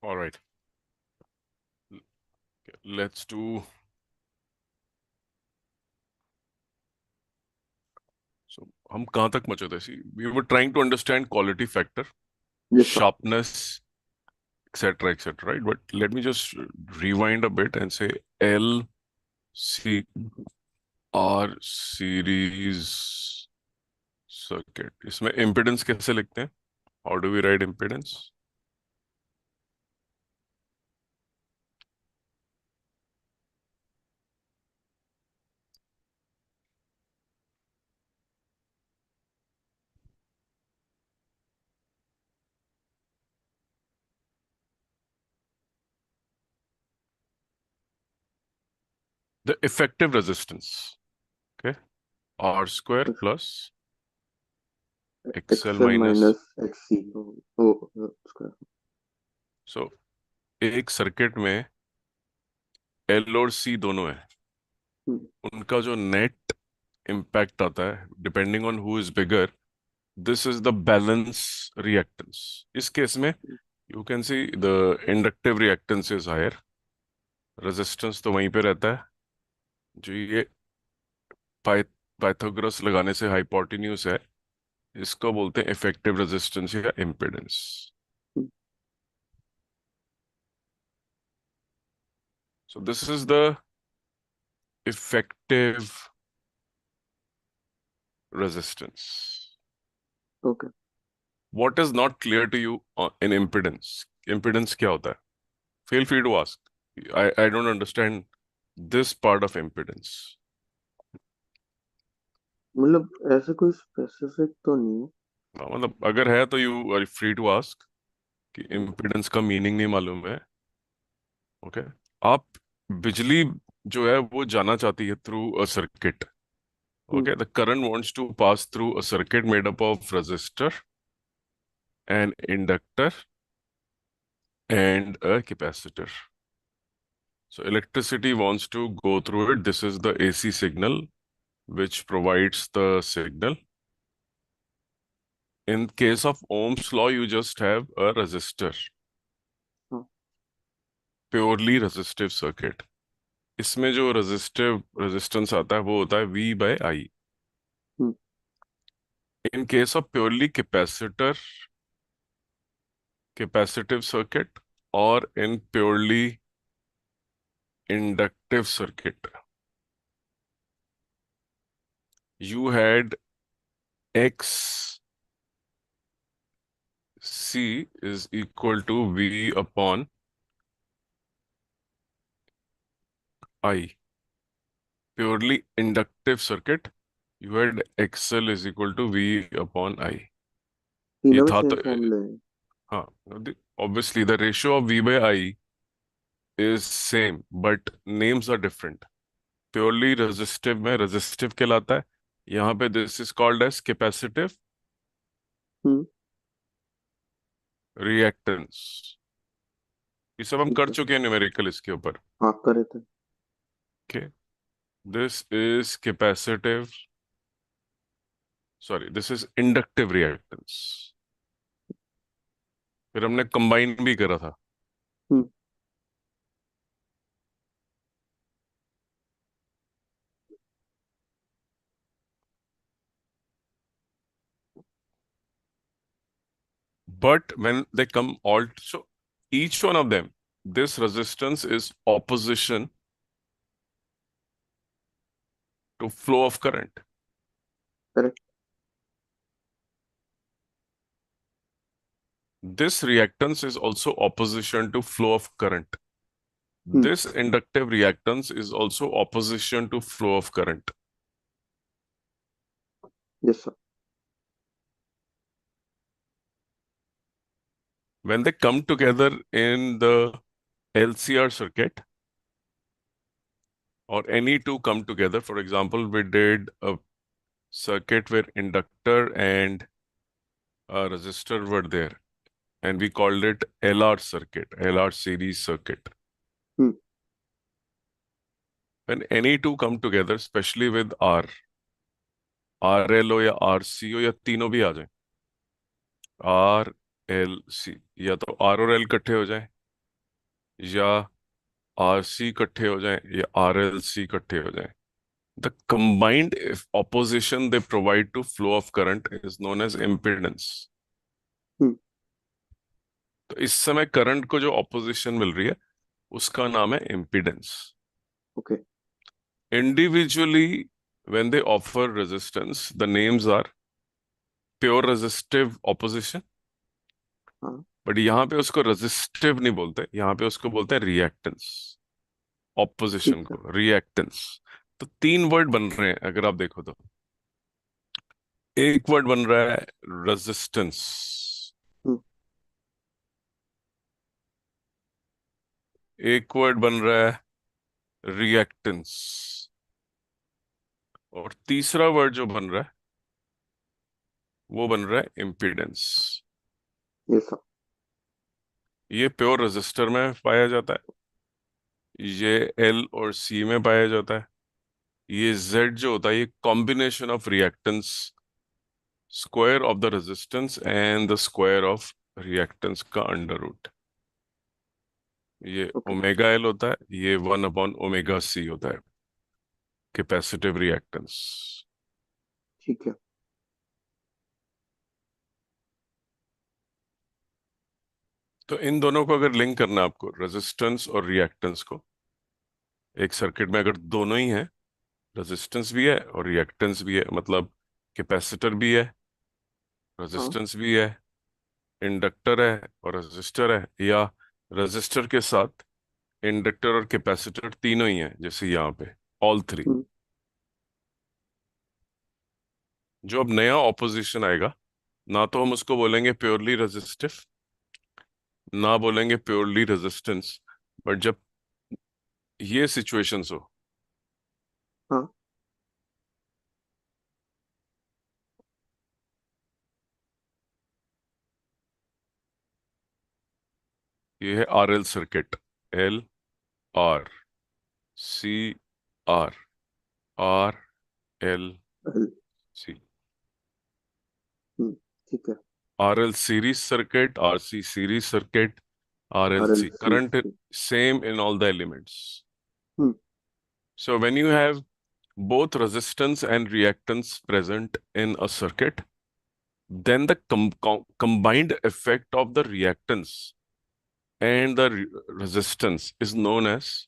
All right. Let's do. So हम कहाँ तक पहुंचे थे? See, we were trying to understand quality factor, Yes, sir. sharpness, etc., etc. Right? But let me just rewind a bit and say L C R series circuit. इसमें impedance कैसे लिखते हैं? How do we write impedance? The effective resistance. Okay. R square Yes. plus XL XL minus. minus XC. उसका So एक circuit में L और C दोनों है. हम्म, उनका जो नेट इम्पैक्ट आता है depending on who is bigger, this is the balance reactance. इस केस में you can see the inductive reactance is higher, resistance तो वहीं पे रहता है. जो ये पाइथागोरस लगाने से हाइपोटेन्यूज है, इसको बोलते हैं इफेक्टिव रेजिस्टेंस या impedance. Hmm, so this is the effective resistance. Okay. What is not clear to you in impedance? Impedance क्या होता है? Feel free to ask. I don't understand this part of impedance. मतलब ऐसे कोई specific तो नहीं है. मतलब अगर है तो you are free to ask कि इम्पिडेंस का मीनिंग नहीं मालूम है. ओके. आप बिजली जो है वो जाना चाहती है through a circuit. Hmm, okay. The current wants to pass through a circuit made up of resistor and inductor and a capacitor. So electricity wants to go through it. This is the AC signal which provides the signal. In case of Ohm's law, you just have a resistor, हाँ. purely resistive circuit. इसमें जो resistance आता है वो होता है V by I. Hmm, In case of purely capacitive circuit, or in purely inductive circuit, you had XC is equal to V upon I. Purely inductive circuit, you had XL is equal to V upon I. ये तीनों में था same तो formula है. हाँ. Obviously the ratio of V by I is same but names are different. Purely resistive में resistive कहलाता है. यहाँ पे this is called as capacitive hmm, reactance. ये सब हम ठीक कर है. चुके हैं न्यूमेरिकल इसके ऊपर. हाँ करे थे. Okay. This is capacitive, sorry, this is inductive reactance. फिर हमने कंबाइन भी करा था. हम्म, But when they come all, so each one of them, this resistance is opposition to flow of current. Correct. This reactance is also opposition to flow of current. Hmm, This inductive reactance is also opposition to flow of current. Yes sir. When they come together in the LCR circuit, or any two come together, for example, we did a circuit where inductor and a resistor were there, and we called it LR circuit, LR series circuit. Hmm, When any two come together, especially with R, RL हो या RC हो या तीनों भी आ जाए, are L सी, या तो are और एल इकट्ठे हो जाए या आर सी इकट्ठे हो जाएं या आर एल सी इकट्ठे हो जाएं, the combined opposition they provide to flow of current is known as impedance. हम्म। तो इस समय करंट को जो ऑपोजिशन मिल रही है उसका नाम है impedance. Okay. Individually, when they offer resistance, the names are pure resistive opposition. हाँ। बट यहाँ पे उसको रेजिस्टिव नहीं बोलते, यहाँ पे उसको बोलते हैं रिएक्टेंस. ऑपोजिशन ठीक है। को रिएक्टेंस. तो तीन वर्ड बन रहे हैं अगर आप देखो तो. एक वर्ड बन रहा है रेजिस्टेंस, हम्म। एक वर्ड बन रहा है रिएक्टेंस, और तीसरा वर्ड जो बन रहा है वो बन रहा है इम्पीडेंस. ये सब। ये प्योर रेजिस्टर में पाया जाता है, ये एल और सी में पाया जाता है. ये जेड जो होता है ये combination of reactance, square of the resistance and the square of reactance का अंडर रूट. ये ओके। ओमेगा एल होता है, ये 1/ओमेगा सी होता है, कैपेसिटिव रिएक्टेंस. ठीक है। तो इन दोनों को अगर लिंक करना है आपको, रेजिस्टेंस और रिएक्टेंस को, एक सर्किट में अगर दोनों ही है, रेजिस्टेंस भी है और रिएक्टेंस भी है, मतलब कैपेसिटर भी है, हाँ। रेजिस्टेंस भी है, इंडक्टर है और रेजिस्टर है, या रेजिस्टर के साथ इंडक्टर और कैपेसिटर तीनों ही हैं जैसे यहाँ पे, ऑल थ्री. हम्म। जो अब नया ऑपोजिशन आएगा, ना तो हम उसको बोलेंगे प्योरली रेजिस्टिव, ना बोलेंगे प्योरली रेजिस्टेंस, बट जब ये सिचुएशंस हो, हाँ। ये है R L circuit, L R C R, R L L. C. Hmm. ठीक है। R L series circuit, R C series circuit, R L R L C C current C. same in all the elements. Hmm. So when you have both resistance and reactance present in a circuit, then the combined effect of the reactance and the resistance is known as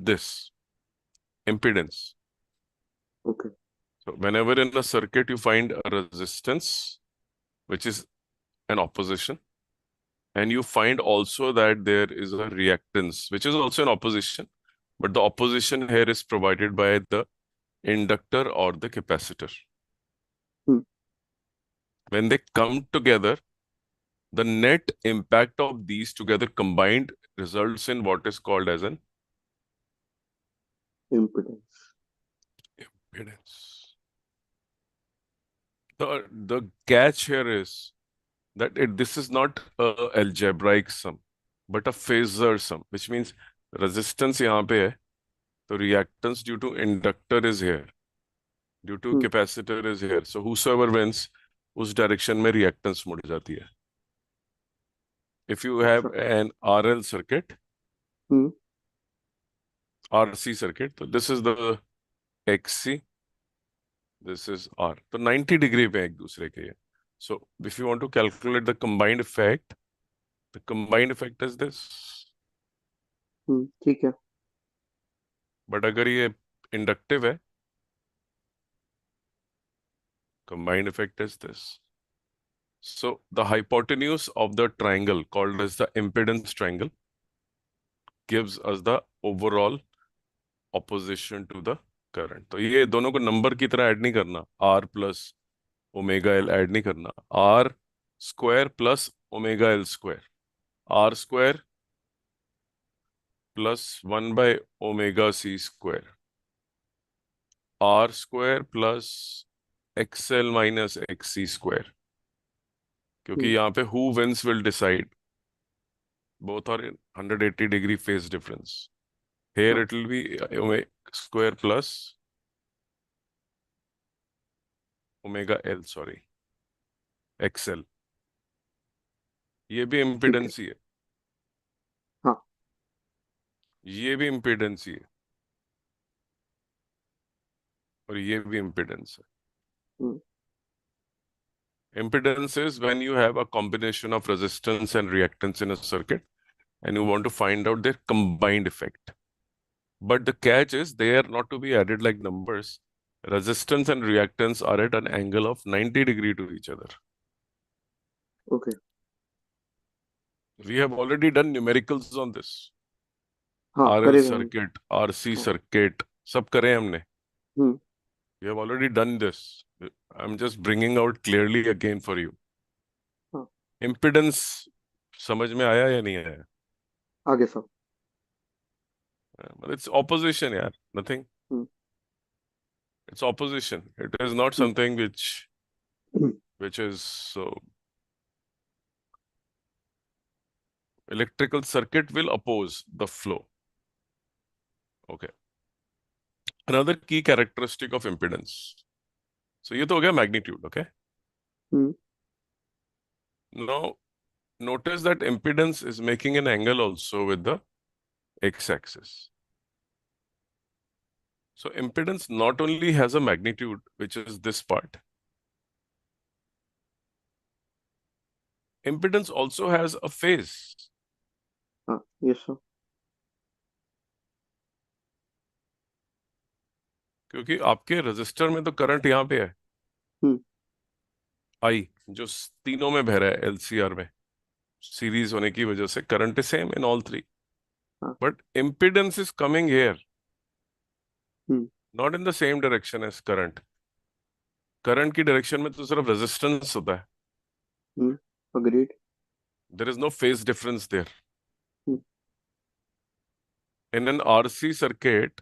this impedance. Okay. So whenever in a circuit you find a resistance, which is an opposition, and you find also that there is a reactance, which is also an opposition, but the opposition here is provided by the inductor or the capacitor. Hmm. When they come together, the net impact of these together combined results in what is called as an impedance. impedance. The catch here is that this is not a algebraic sum, but a phasor sum, which means resistance यहाँ पे है, तो reactance due to inductor is here, due to hmm. capacitor is here. So whosoever wins, उस direction में reactance मुड़ जाती है. If you have अच्छा। an RL circuit, hmm. RC circuit, so this is the XC, this is R. तो 90 degree पे एक दूसरे के ये. So if you want to calculate the combined effect is this. ठीक है। But अगर ये inductive है, combined effect is this. So the hypotenuse of the triangle called as the impedance triangle gives us the overall opposition to the current. तो ये दोनों को number की तरह ऐड नहीं करना, R plus omega L add नहीं करना, R square plus omega L square, R square plus 1/ओमेगा C square, R square plus X L minus X C square. क्योंकि हम्म। यहाँ पे who wins will decide, both are in 180 degree phase difference. Here हाँ। it will be square plus omega L, sorry, XL. ये भी ठीक है। Impedance ही है, हाँ। ये भी इम्पिडेंस ही है, और ये भी इम्पिडेंस है। हम्म। Impedance is when you have a combination of resistance and reactance in a circuit and you want to find out their combined effect. But the catch is they are not to be added like numbers. Resistance and reactance are at an angle of 90 degree to each other. Okay. We have already done numericals on this. हाँ, RL करेगा हम। circuit, RC हाँ। circuit, सब करे हमने. हम्म। We have already done this. I'm just bringing out clearly again for you. हाँ। Impedance समझ में आया या नहीं आया? आगे सब। But it's opposition, यार. Nothing. Hmm. It's opposition. It is not hmm. something hmm. which is so. Electrical circuit will oppose the flow. Okay. Another key characteristic of impedance. So ये तो हो गया magnitude. Okay. Hmm. Now notice that impedance is making an angle also with the x-axis. So impedance not only has a magnitude, which is this part. Impedance also has a phase. हाँ, ये सब। क्योंकि आपके register में तो current यहाँ पे है, हम्म। आई, जो तीनों में बह रहा है एलसीआर में, सीरीज होने की वजह से current is same in all three. हाँ। But impedance is coming here, hmm. Not in the same direction as current. Current की डायरेक्शन में तो सिर्फ रेजिस्टेंस होता है. Hmm. Agreed. There is no phase difference there. Hmm. In an RC circuit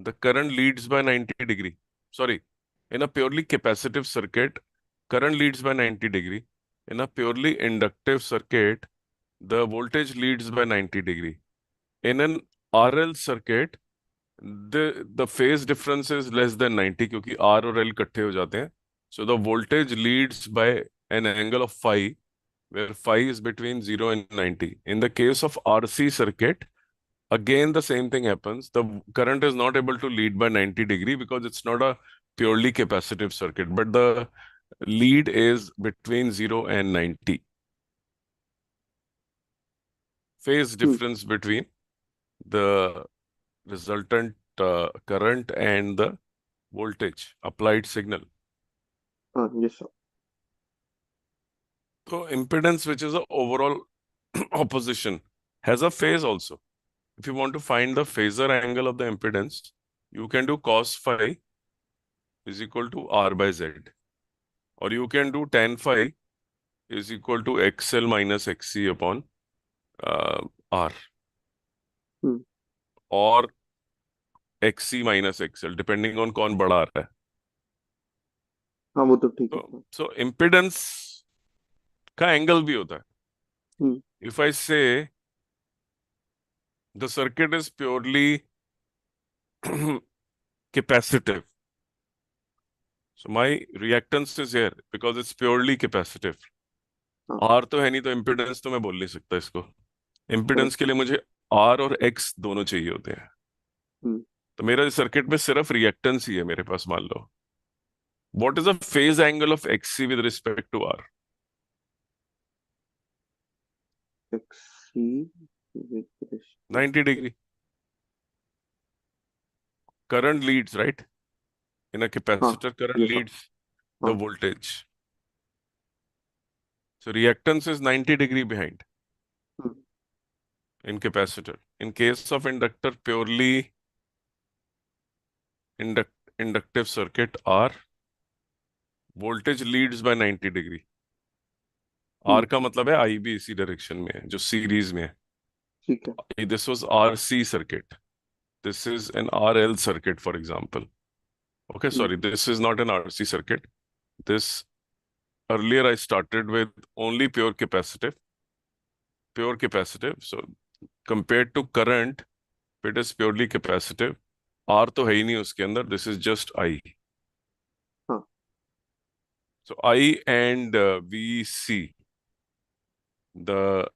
the current leads by 90 degree. Sorry, in a purely capacitive circuit, current leads by 90 degree. In a purely inductive circuit, the voltage leads by 90 degree. In an RL circuit, the phase difference is less than 90 क्योंकि R और L इकट्ठे हो जाते हैं. So the voltage leads by an angle of phi, where phi is between 0 and 90. In the case of RC circuit, again the same thing happens. The current is not able to lead by 90 degree because it's not a purely capacitive circuit, but the lead is between 0 and 90. Phase hmm. difference between the resultant current and the voltage applied signal. हाँ, ये सब। So impedance, which is the overall opposition, has a phase also. If you want to find the phasor angle of the impedance, you can do cos phi is equal to R by Z. Or you can do tan phi is equal to XL minus XC upon R. Hmm. Or XC minus XL, depending on कौन बड़ा आ रहा है. हाँ, वो तो ठीक है। So impedance का एंगल भी होता है. हम्म। If I say the circuit is purely capacitive, so my reactance is here because it's purely capacitive. हाँ। R तो है नहीं, तो impedance तो मैं बोल नहीं सकता इसको. Impedance correct. के लिए मुझे R और X दोनों चाहिए होते हैं. हम्म। तो मेरा सर्किट में सिर्फ रिएक्टेंस ही है मेरे पास, मान लो. What is the phase angle of XC with respect to R? XC with 90 degree. Current leads, right? In a हाँ, capacitor, current ये सब। leads the हाँ। voltage. So reactance is 90 degree behind hmm. in capacitor. In case of inductor, purely inductive circuit, R, voltage leads by 90 degree. Hmm. R का मतलब है I भी इसी direction में है, जो सीरीज में है. ठीक है। This was RC circuit. This is an RL circuit, for example. Okay, hmm. sorry, this is not an RC circuit. This earlier I started with only pure capacitive. Pure capacitive. So compared to current, it is purely capacitive. R तो है ही नहीं उसके अंदर. This is just I. हाँ। So I and VC, the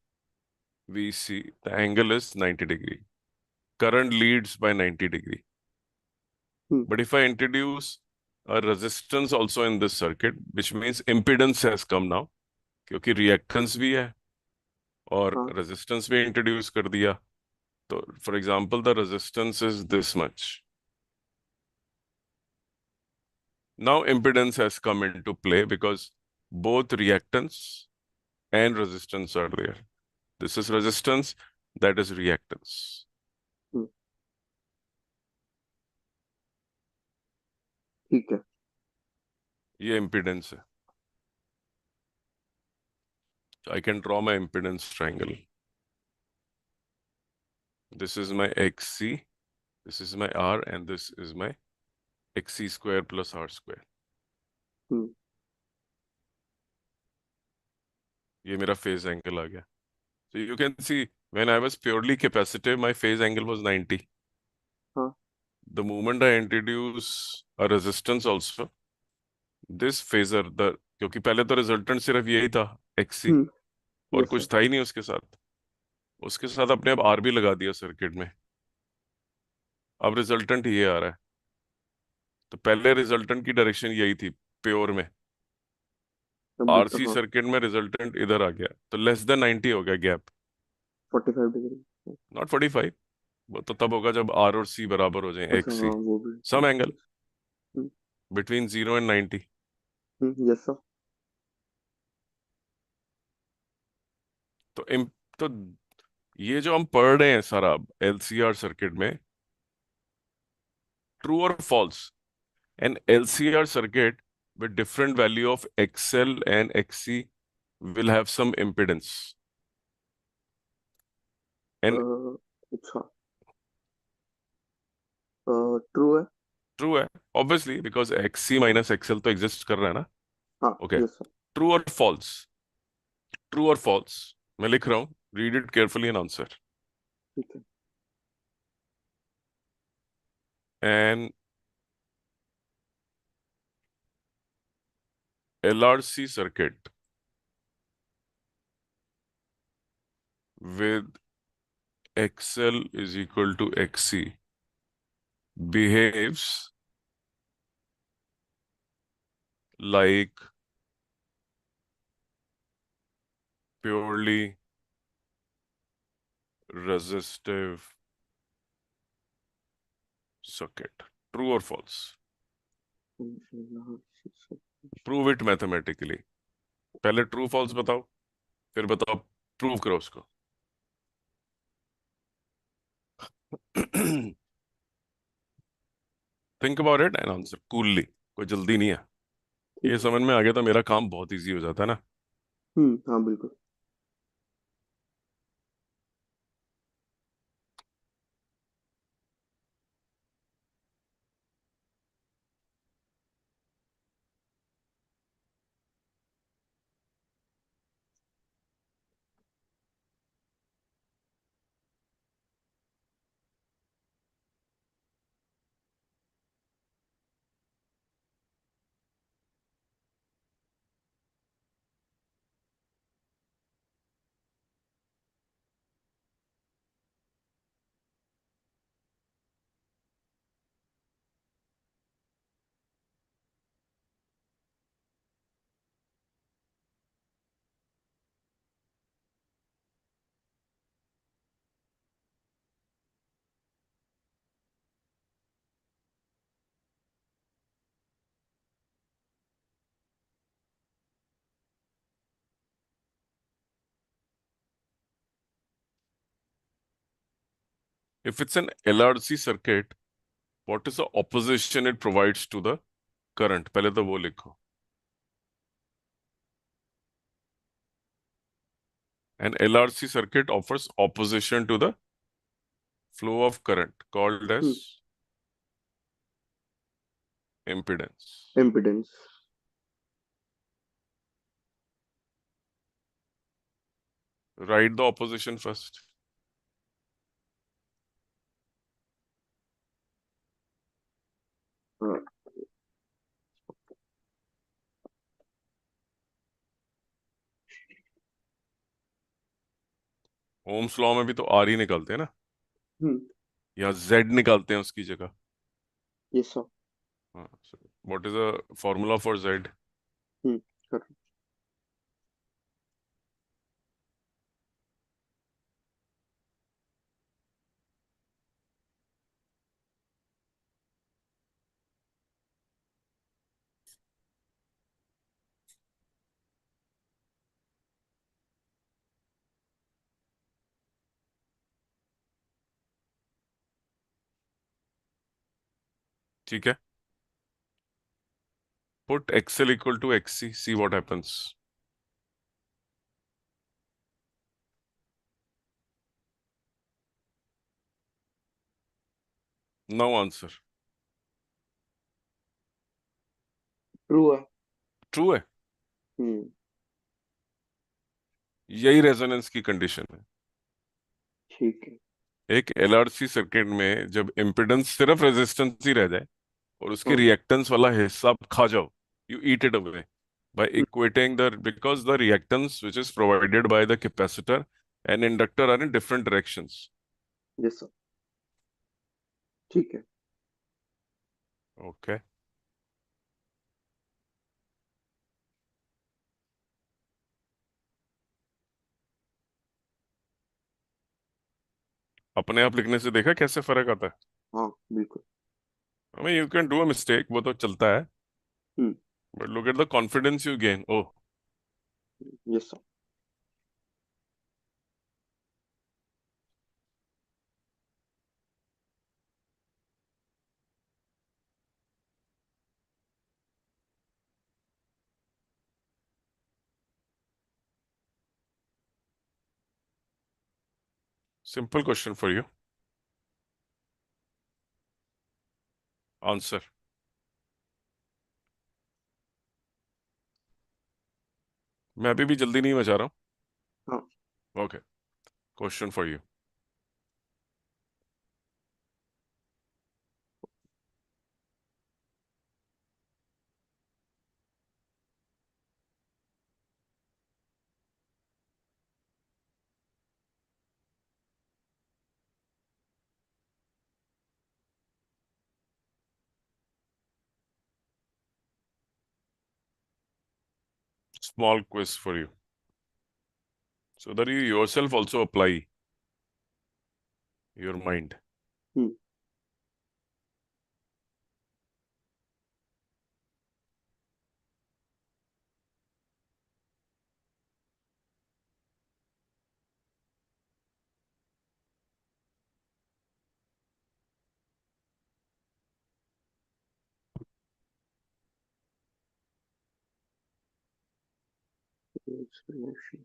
we see the angle is 90 degree. Current leads by 90 degree. Hmm, But if I introduce a resistance also in this circuit, which means impedance has come now, क्योंकि reactance भी है और हाँ, resistance भी introduce कर दिया. So, for example, the resistance is this much. Now impedance has come into play because both reactance and resistance are there. This is resistance, that is reactance. हम्म, ठीक है। ये impedance है. So I can draw my impedance triangle. This is my XC, this is my R, and this is my XC square plus R square. हम्म, ये मेरा phase angle आ गया. So you can see when I was purely capacitive, my phase angle was 90. हाँ, The moment I introduce a resistance also, this phasor, the क्योंकि पहले तो resultant सिर्फ यही था XC हम्म, और यस सर। कुछ था ही नहीं उसके साथ अपने आप R भी लगा दिया सर्किट में. अब रिजल्टेंट ये आ रहा है. तो पहले रिजल्टेंट की डायरेक्शन यही थी प्योर में. अभी तो RC हाँ, सर्किट में रिजल्टेंट इधर आ गया तो लेस देन 90 हो गया गैप. 45 डिग्री। नॉट 45. वो तो तब होगा जब R और C बराबर हो जाए अच्छा, XC. हाँ, वो भी। Some angle hmm, between 0 and 90. Yes sir. तो तो ये जो हम पढ़ रहे हैं सारा LCR सर्किट में, ट्रू और false. An LCR circuit with different value of XL and XC will have some impedance. And अच्छा, ट्रू है। true है obviously because XC minus XL तो exist कर रहा है ना. हाँ, Okay. Yes sir. True or false? True or false? मैं लिख रहा हूँ. Read it carefully and answer. ठीक है। An LRC circuit with XL is equal to XC behaves like purely resistive circuit. True or false? Prove it mathematically. पहले true false बताओ, फिर बताओ प्रूव करो उसको. Think about it and answer coolly. कोई जल्दी नहीं है. ये ठीक है। समझ में आ गया तो मेरा काम बहुत इजी हो जाता है ना. हाँ, बिल्कुल। If it's an LRC circuit, what is the opposition it provides to the current, पहले तो वो लिखो. An LRC circuit offers opposition to the flow of current called hmm, as impedance. Impedance. Write the opposition first. हाँ, Ohm's law में भी तो are ही निकलते हैं ना, हम्म। या जेड निकालते हैं उसकी जगह। ये सब। हाँ, what is the formula for Z? Hmm. करो। ठीक है, put XL equal to XC, see what happens. No answer. True है। ट्रू है। हम्म। यही रेजोनेंस की कंडीशन है। ठीक है। एक एलआरसी सर्किट में जब इम्पिडेंस सिर्फ रेजिस्टेंस ही रह जाए और उसके हाँ। रिएक्टेंस वाला हिस्सा आप खा जाओ, you eat it away by hmm. equating the, because the reactance which is provided by the capacitor and inductor are in different directions. ये सब। ठीक है। Okay, अपने आप लिखने से देखा कैसे फर्क आता है? हाँ बिल्कुल। I mean, you can do a mistake, वो तो चलता है, हम्म। but look at the confidence you gain. Oh, ये सब। simple question for you. Answer. मैं अभी भी जल्दी नहीं बचा रहा हाँ। हूँ। Okay, question for you. Small quiz for you, so that you yourself also apply your mind. हम्म। Explanation.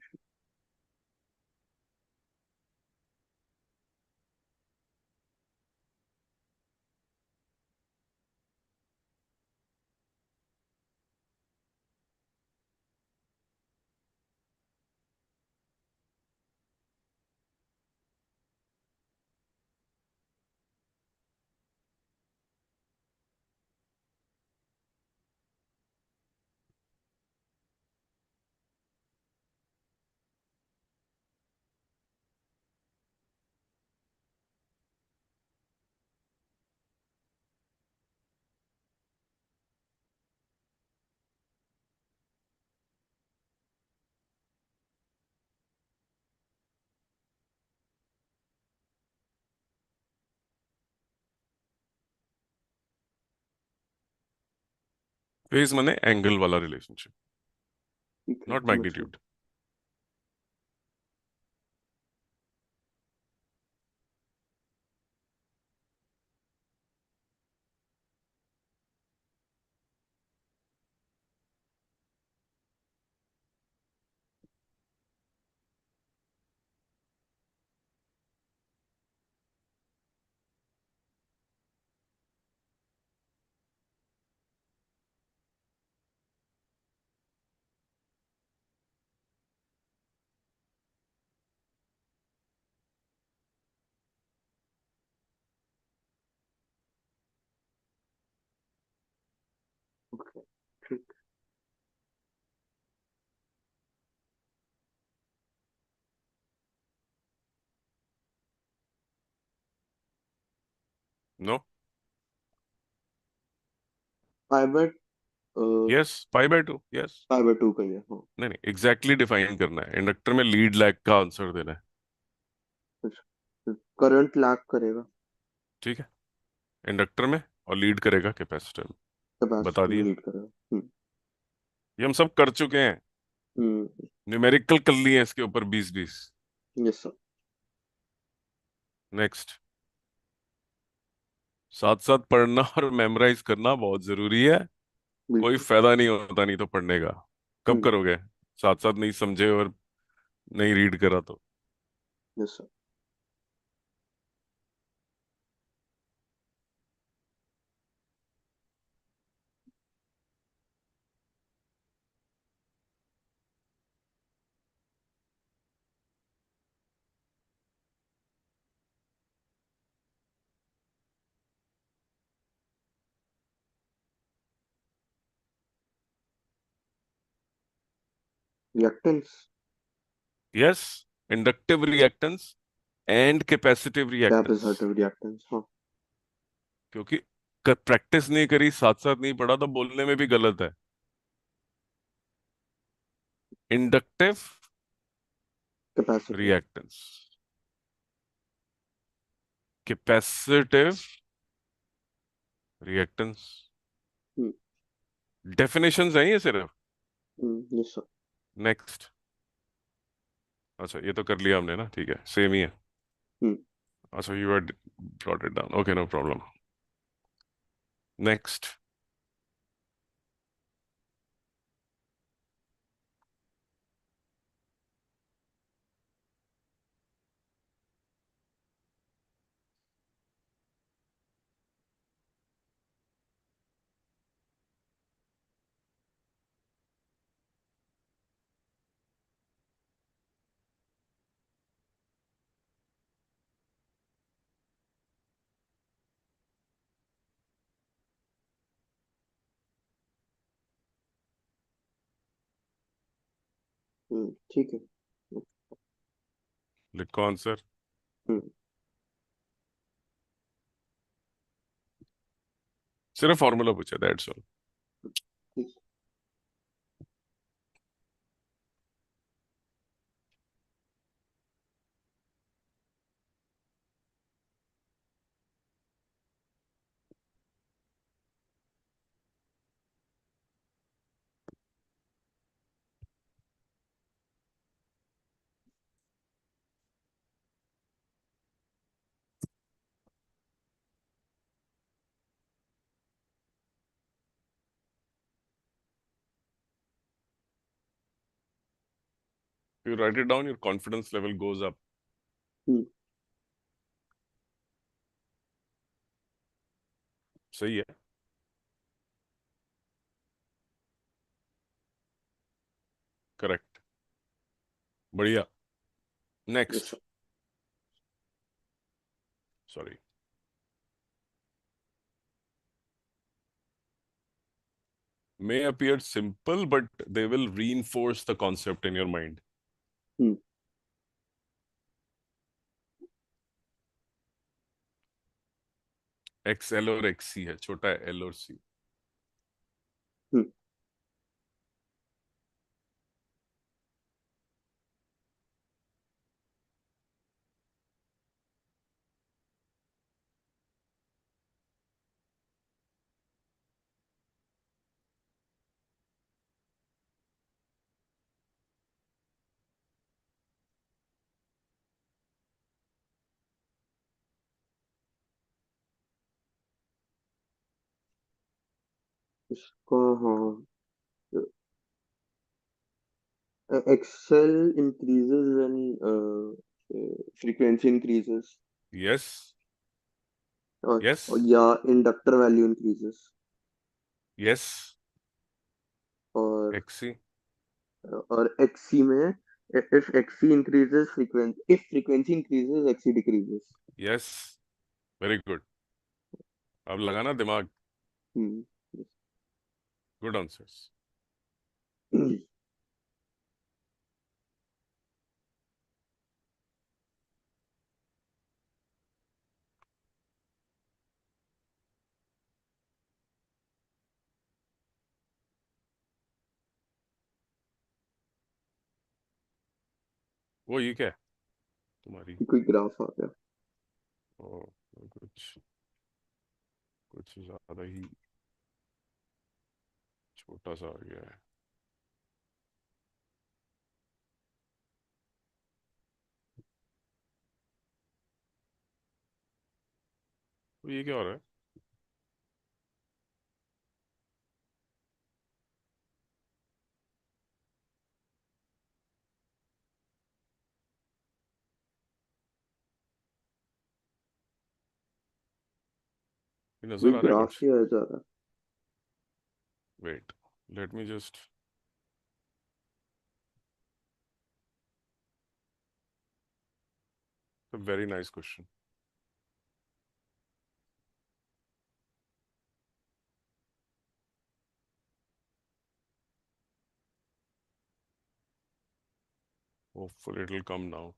फेज माने एंगल वाला रिलेशनशिप, ठीक है, नॉट समझ गया। मैग्नीट्यूड। ओके। ठीक। No. Pi by yes, pi by two, yes. Pi by two का ही है, हाँ। नहीं नहीं, एग्जैक्टली डिफाइन करना है, इंडक्टर में लीड लैग का आंसर देना है। करंट लैग करेगा ठीक है, इंडक्टर में, और लीड करेगा कैपेसिटर में। बता कैपेसिटर में, दिया। लीड करेगा। ये हम सब कर चुके हैं, हम्म। न्यूमेरिकल कर लिए हैं इसके ऊपर 20-20। Yes sir. नेक्स्ट। साथ साथ पढ़ना और मेमोराइज करना बहुत जरूरी है। कोई बिल्कुल। फायदा नहीं होता नहीं तो पढ़ने का। कब हम्म। करोगे? साथ साथ नहीं समझे और नहीं रीड करा तो। Yes sir. Reactance. Yes, inductive reactance and capacitive reactance. Capacitive reactance, हाँ। क्योंकि प्रैक्टिस नहीं करी, साथ साथ नहीं पढ़ा, तो बोलने में भी गलत है। Inductive capacitive. Reactance, capacitive reactance. Hmm. Definitions हैं ये सिर्फ। Yes sir. नेक्स्ट। अच्छा, ये तो कर लिया हमने ना, ठीक है, सेम ही है। हम्म। अच्छा, you are brought it down, okay, no problem. Next. ठीक है। लिखो आंसर। हम्म। सिर्फ फॉर्मूला पूछा, दैट्स ऑल। ठीक। You write it down, your confidence level goes up. Hmm. सही है। करेक्ट। बढ़िया। Yes next. Sir. Sorry. may appear simple but they will reinforce the concept in your mind. हम्म। X L और X C है, छोटा है L और C. हम्म। इसका, हाँ, XL increases when frequency increases, yes. Yes. और या इंडक्टर वैल्यू इंक्रीजेस, यस। और एक्स सी। XC में if XC increases frequency, if frequency increases XC decreases। Yes, very good. अब लगाना दिमाग। हम्म। Good answers. वो ये क्या है तुम्हारी? कि कोई ग्राफ आ गया। ओ, कुछ कुछ ज्यादा ही छोटा सा आ गया है। तो ये क्या हो रहा है? ये वही नजर आ रहा है ग्राफ कुछ? ही आ जा रहा wait, let me just. Very nice question. Hopeful it will come now.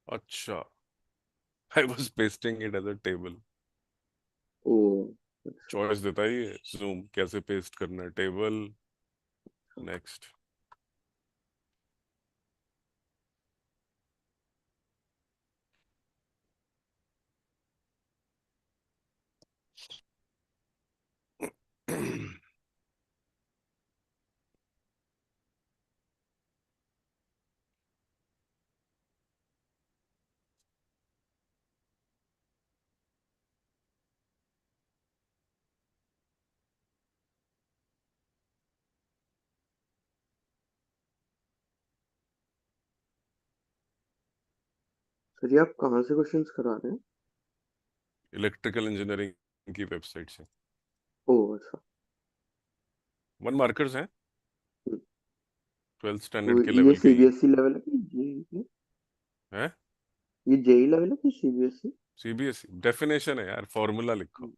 अच्छा, I was pasting it as a table. है। ओ अच्छा। चॉइस देता ही है जूम कैसे पेस्ट करना है, टेबल। नेक्स्ट। सर ये आप कहाँ से क्वेश्चंस करा रहे हैं? इलेक्ट्रिकल इंजीनियरिंग की वेबसाइट से। ओ अच्छा। 1 मार्कर्स हैं, हम्म, 12th स्टैंडर्ड तो के ये लेवल के ही सीबीएसई लेवल है कि है। ये जेई लेवल है कि सीबीएसई? सीबीएसई डेफिनेशन है यार, फॉर्मूला लिखो,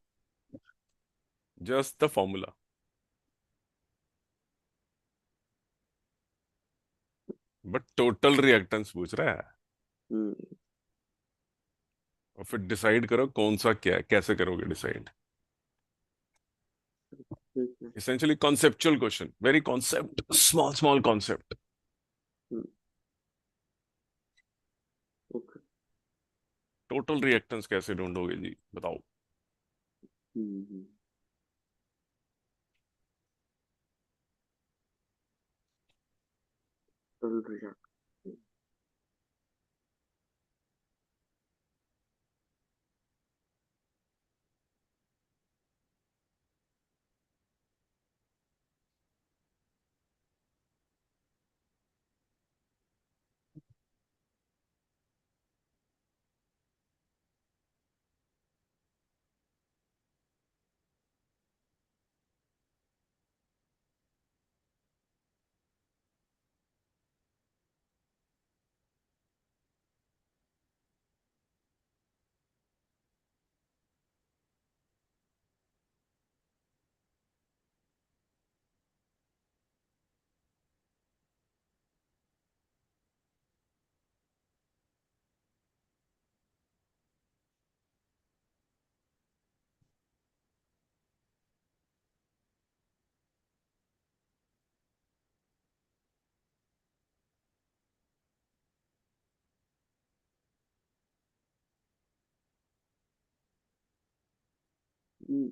just the formula. But total reactance पूछ रहा है। हम्म, और फिर डिसाइड करो कौन सा क्या है, कैसे करोगे डिसाइड। ठीक है। essentially conceptual question, very concept, small small concept। हम्म, ओके। टोटल रिएक्टेंस कैसे ढूंढोगे जी, बताओ। हम्म, चल रहा।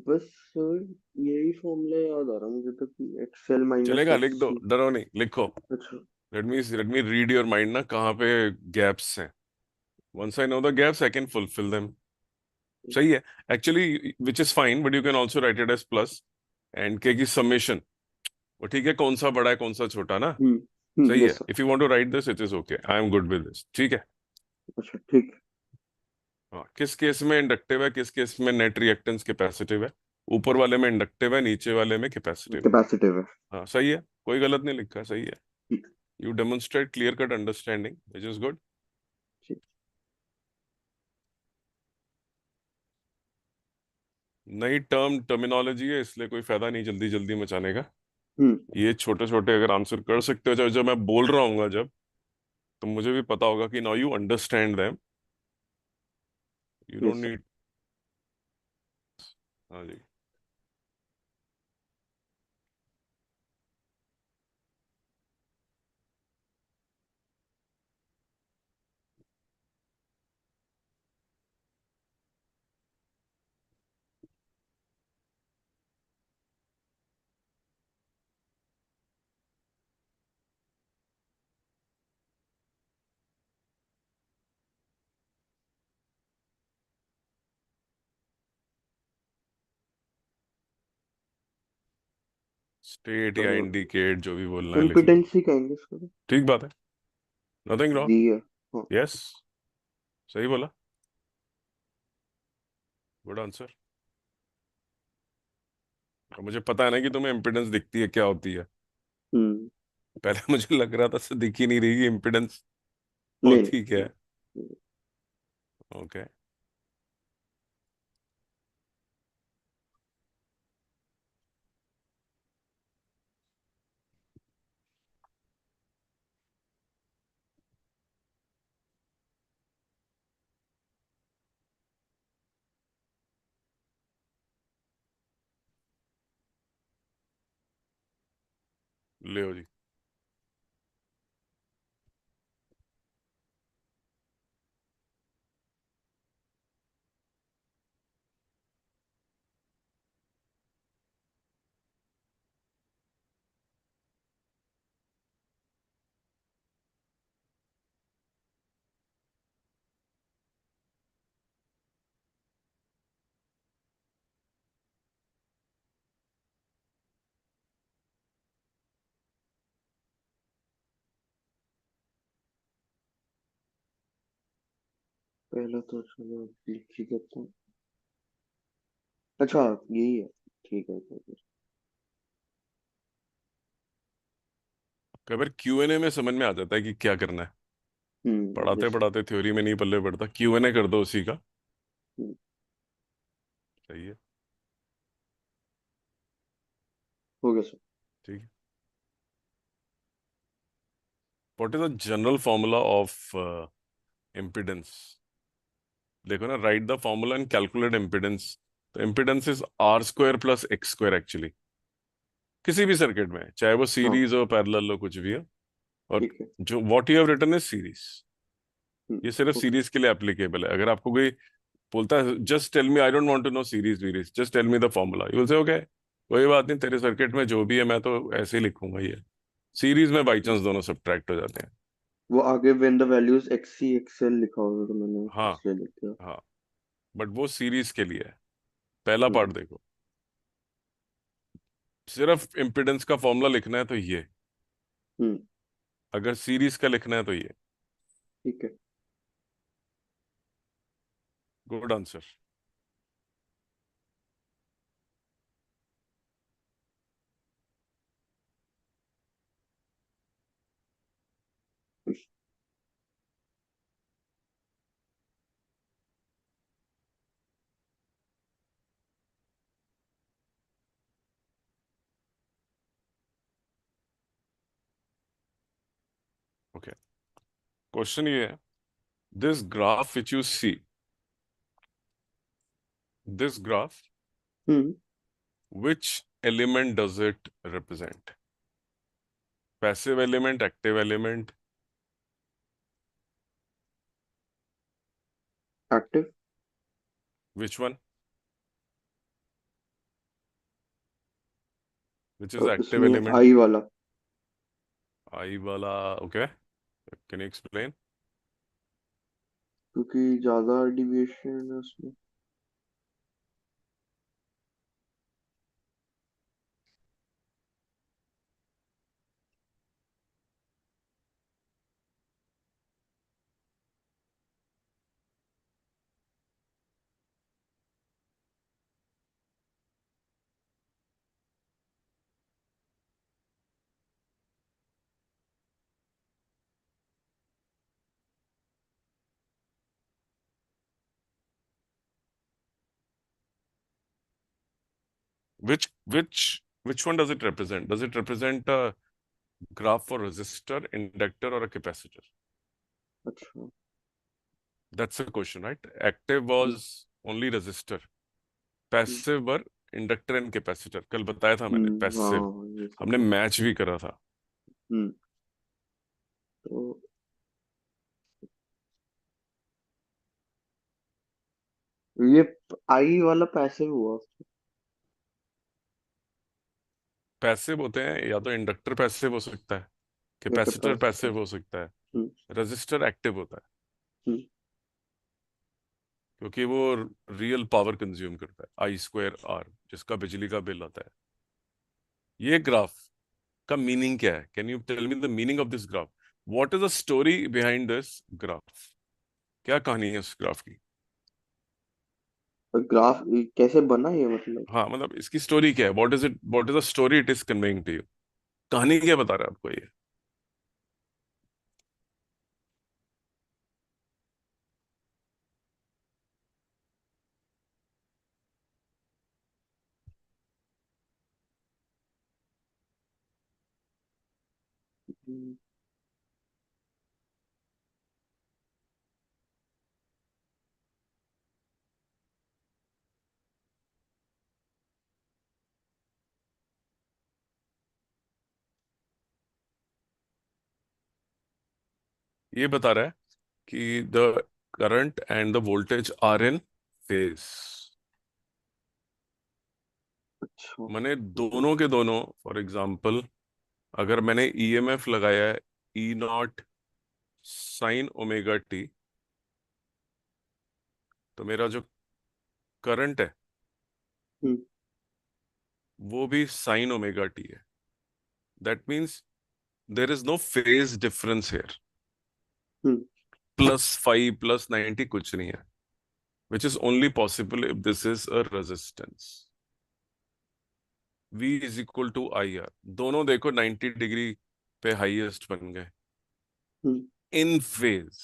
बस यही फॉर्मूला याद आ रहा मुझे तो कि एक्सएल माइनस चलेगा, लिख एक्स दो, सी। डरो नहीं, लिखो। अच्छा। Let me read your mind ना, कहाँ पे गैप्स हैं। Once I know the gaps I can fulfil them. सही है। Actually which is fine, but you can also write it as plus and के की समेशन। वो ठीक है, कौन सा बड़ा है कौन सा छोटा ना। सही यस है, sir. If you want to write this it is okay, I am good with this, ठीक है। अच्छा ठीक है। हाँ, किस केस में इंडक्टिव है, किस केस में नेट रिएक्टेंस कैपेसिटिव है। ऊपर वाले में इंडक्टिव है, नीचे वाले में कैपेसिटिव है। कैपेसिटिव है। हाँ सही है, कोई गलत नहीं लिखा, सही है। ठीक। You demonstrate clear cut understanding which is good. ठीक। नई टर्मिनोलॉजी है, इसलिए कोई फायदा नहीं जल्दी जल्दी मचाने का। हम्म। ये छोटे छोटे अगर आंसर कर सकते हो, जब जब मैं बोल रहा हूँ जब, तो मुझे भी पता होगा कि now you understand them, you don't yes sir. Need. हाँ जी। स्टेट या तो इंडिकेट जो भी बोलना है लिख लो। इम्पिडेंस ही कहेंगे इसको तो। ठीक बात है। Nothing wrong. जी है। हाँ। यस, सही बोला। Good answer. मुझे पता है ना कि तुम्हें इम्पिडेंस दिखती है क्या होती है। हम्म। पहले मुझे लग रहा था से दिख ही नहीं रही कि इम्पिडेंस नहीं होती क्या नहीं। है। ओके, ले जी। पहला तो चलो लिख ही देते हैं। अच्छा, यही है। ठीक है तो। कई बार Q&A में समझ में आ जाता है कि क्या करना है। पढ़ाते जैसे। पढ़ाते थ्योरी में नहीं पल्ले पड़ता, Q&A कर दो उसी का। हम्म, सही है। हो गया सर। ठीक है। What is the general formula of impedance? देखो ना, right the formula and calculate impedance. तो impedance is R² plus X² actually, किसी भी सर्किट में, चाहे वो हाँ। सीरीज हो पैरेलल हो कुछ भी हो। और ठीक है। जो what you have written is series, ये सिर्फ ओके। सीरीज के लिए एप्लीकेबल है। अगर आपको कोई बोलता है just tell me, I don't want to know series वीरीज, just tell me the formula, you will say okay कोई बात नहीं, तेरे सर्किट में जो भी है मैं तो ऐसे ही लिखूंगा। ये सीरीज में बाई चांस दोनों सब्ट्रैक्ट हो जाते हैं। वो आगे when the values XC XL लिखा होगा तो मैंने हाँ इसलिए लिख दिया। हाँ, बट वो सीरीज के लिए है। पहला पार्ट हम्म। देखो, सिर्फ इम्पिडेंस का फॉर्मूला लिखना है तो ये, हम्म। अगर सीरीज का लिखना है तो ये। ठीक है। Good answer. ओके, क्वेश्चन ये है, this graph which you see, this graph, hmm. which element does it represent? Passive element, active element? Active. Which one? Which is active इसमें एलिमेंट? आई वाला। आई वाला। Okay, can you explain? क्योंकि ज्यादा deviation है उसमें। Which one does it represent? Does it represent a graph for resistor, inductor, or a capacitor? अच्छा। That's the question, right? Active hmm. was only resistor, passive were inductor and capacitor। कल बताया था मैंने, passive हाँ ये तो हमने है। मैच भी करा था। हम्म। तो ये आई वाला पैसिव हुआ। पैसिव होते हैं या तो इंडक्टर पैसिव हो सकता है, या कैपेसिटर कैपेसिटर। पैसिव हो सकता है, हम्म। रजिस्टर एक्टिव होता है, हम्म। क्योंकि वो रियल पावर कंज्यूम करता है, I² R, जिसका बिजली का बिल आता है। ये ग्राफ का मीनिंग क्या है? Can you tell me the meaning of this graph? What is the story behind this graph? क्या कहानी है इस ग्राफ की? ग्राफ कैसे बना ये मतलब? हाँ, मतलब इसकी स्टोरी क्या है? What is it, what is the story it is conveying to you? कहानी क्या बता रहा है आपको ये? हम्म, ये बता रहा है कि the current and the voltage are in phase. अच्छा। मैंने दोनों के दोनों, फॉर एग्जांपल, अगर मैंने ईएमएफ लगाया है E naught sine omega T, तो मेरा जो करंट है हम्म वो भी साइन ओमेगा टी है। That means there is no phase difference here. Hmm +5 +90 कुछ नहीं है, which is only possible if this is a resistance. V is equal to I R. दोनों देखो 90 डिग्री पे हाईएस्ट बन गए हम्म। इन फेज।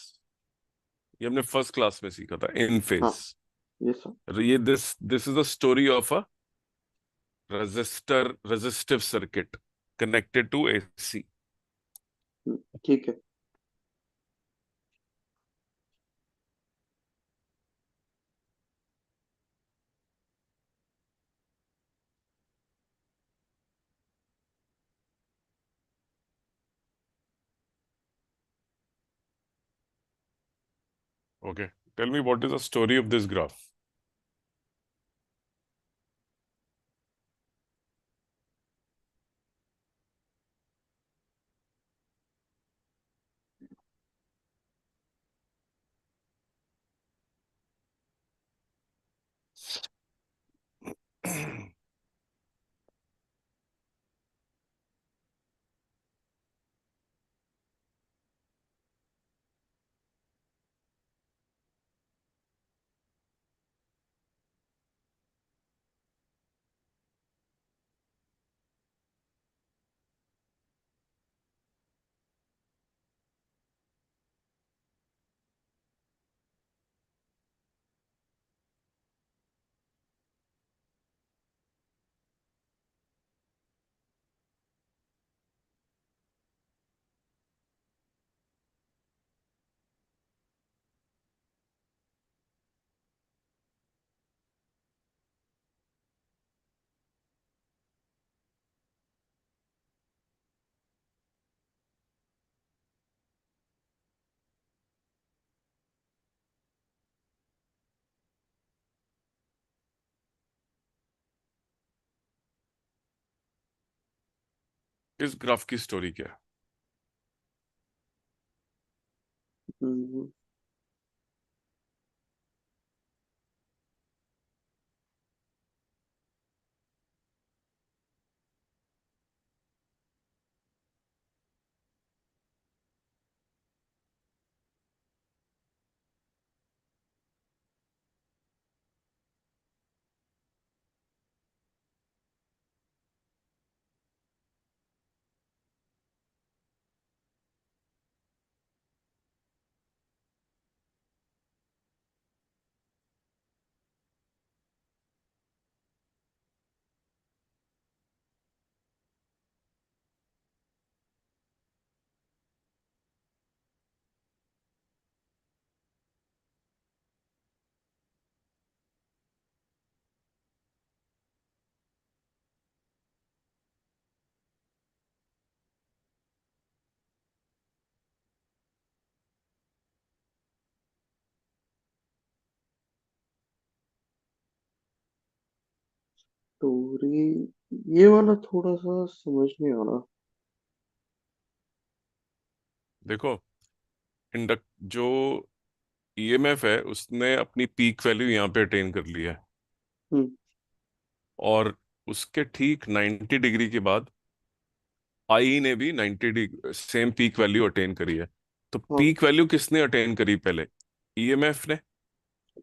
ये हमने फर्स्ट क्लास में सीखा था, इन हाँ, फेज। ये सब। ये this is the story of a resistive circuit connected to AC. ठीक है। Okay, tell me what is the story of this graph? इस ग्राफ की स्टोरी क्या है? हम्म स्टोरी, ये वाला थोड़ा सा समझ नहीं आ रहा। देखो, इंडक्ट जो ईएमएफ है उसने अपनी पीक वैल्यू यहाँ पे अटेन कर ली है, हम्म और उसके ठीक 90 डिग्री के बाद आई ने भी 90 degree same peak value attain करी है। तो हाँ। पीक वैल्यू किसने अटेन करी पहले? ईएमएफ ने,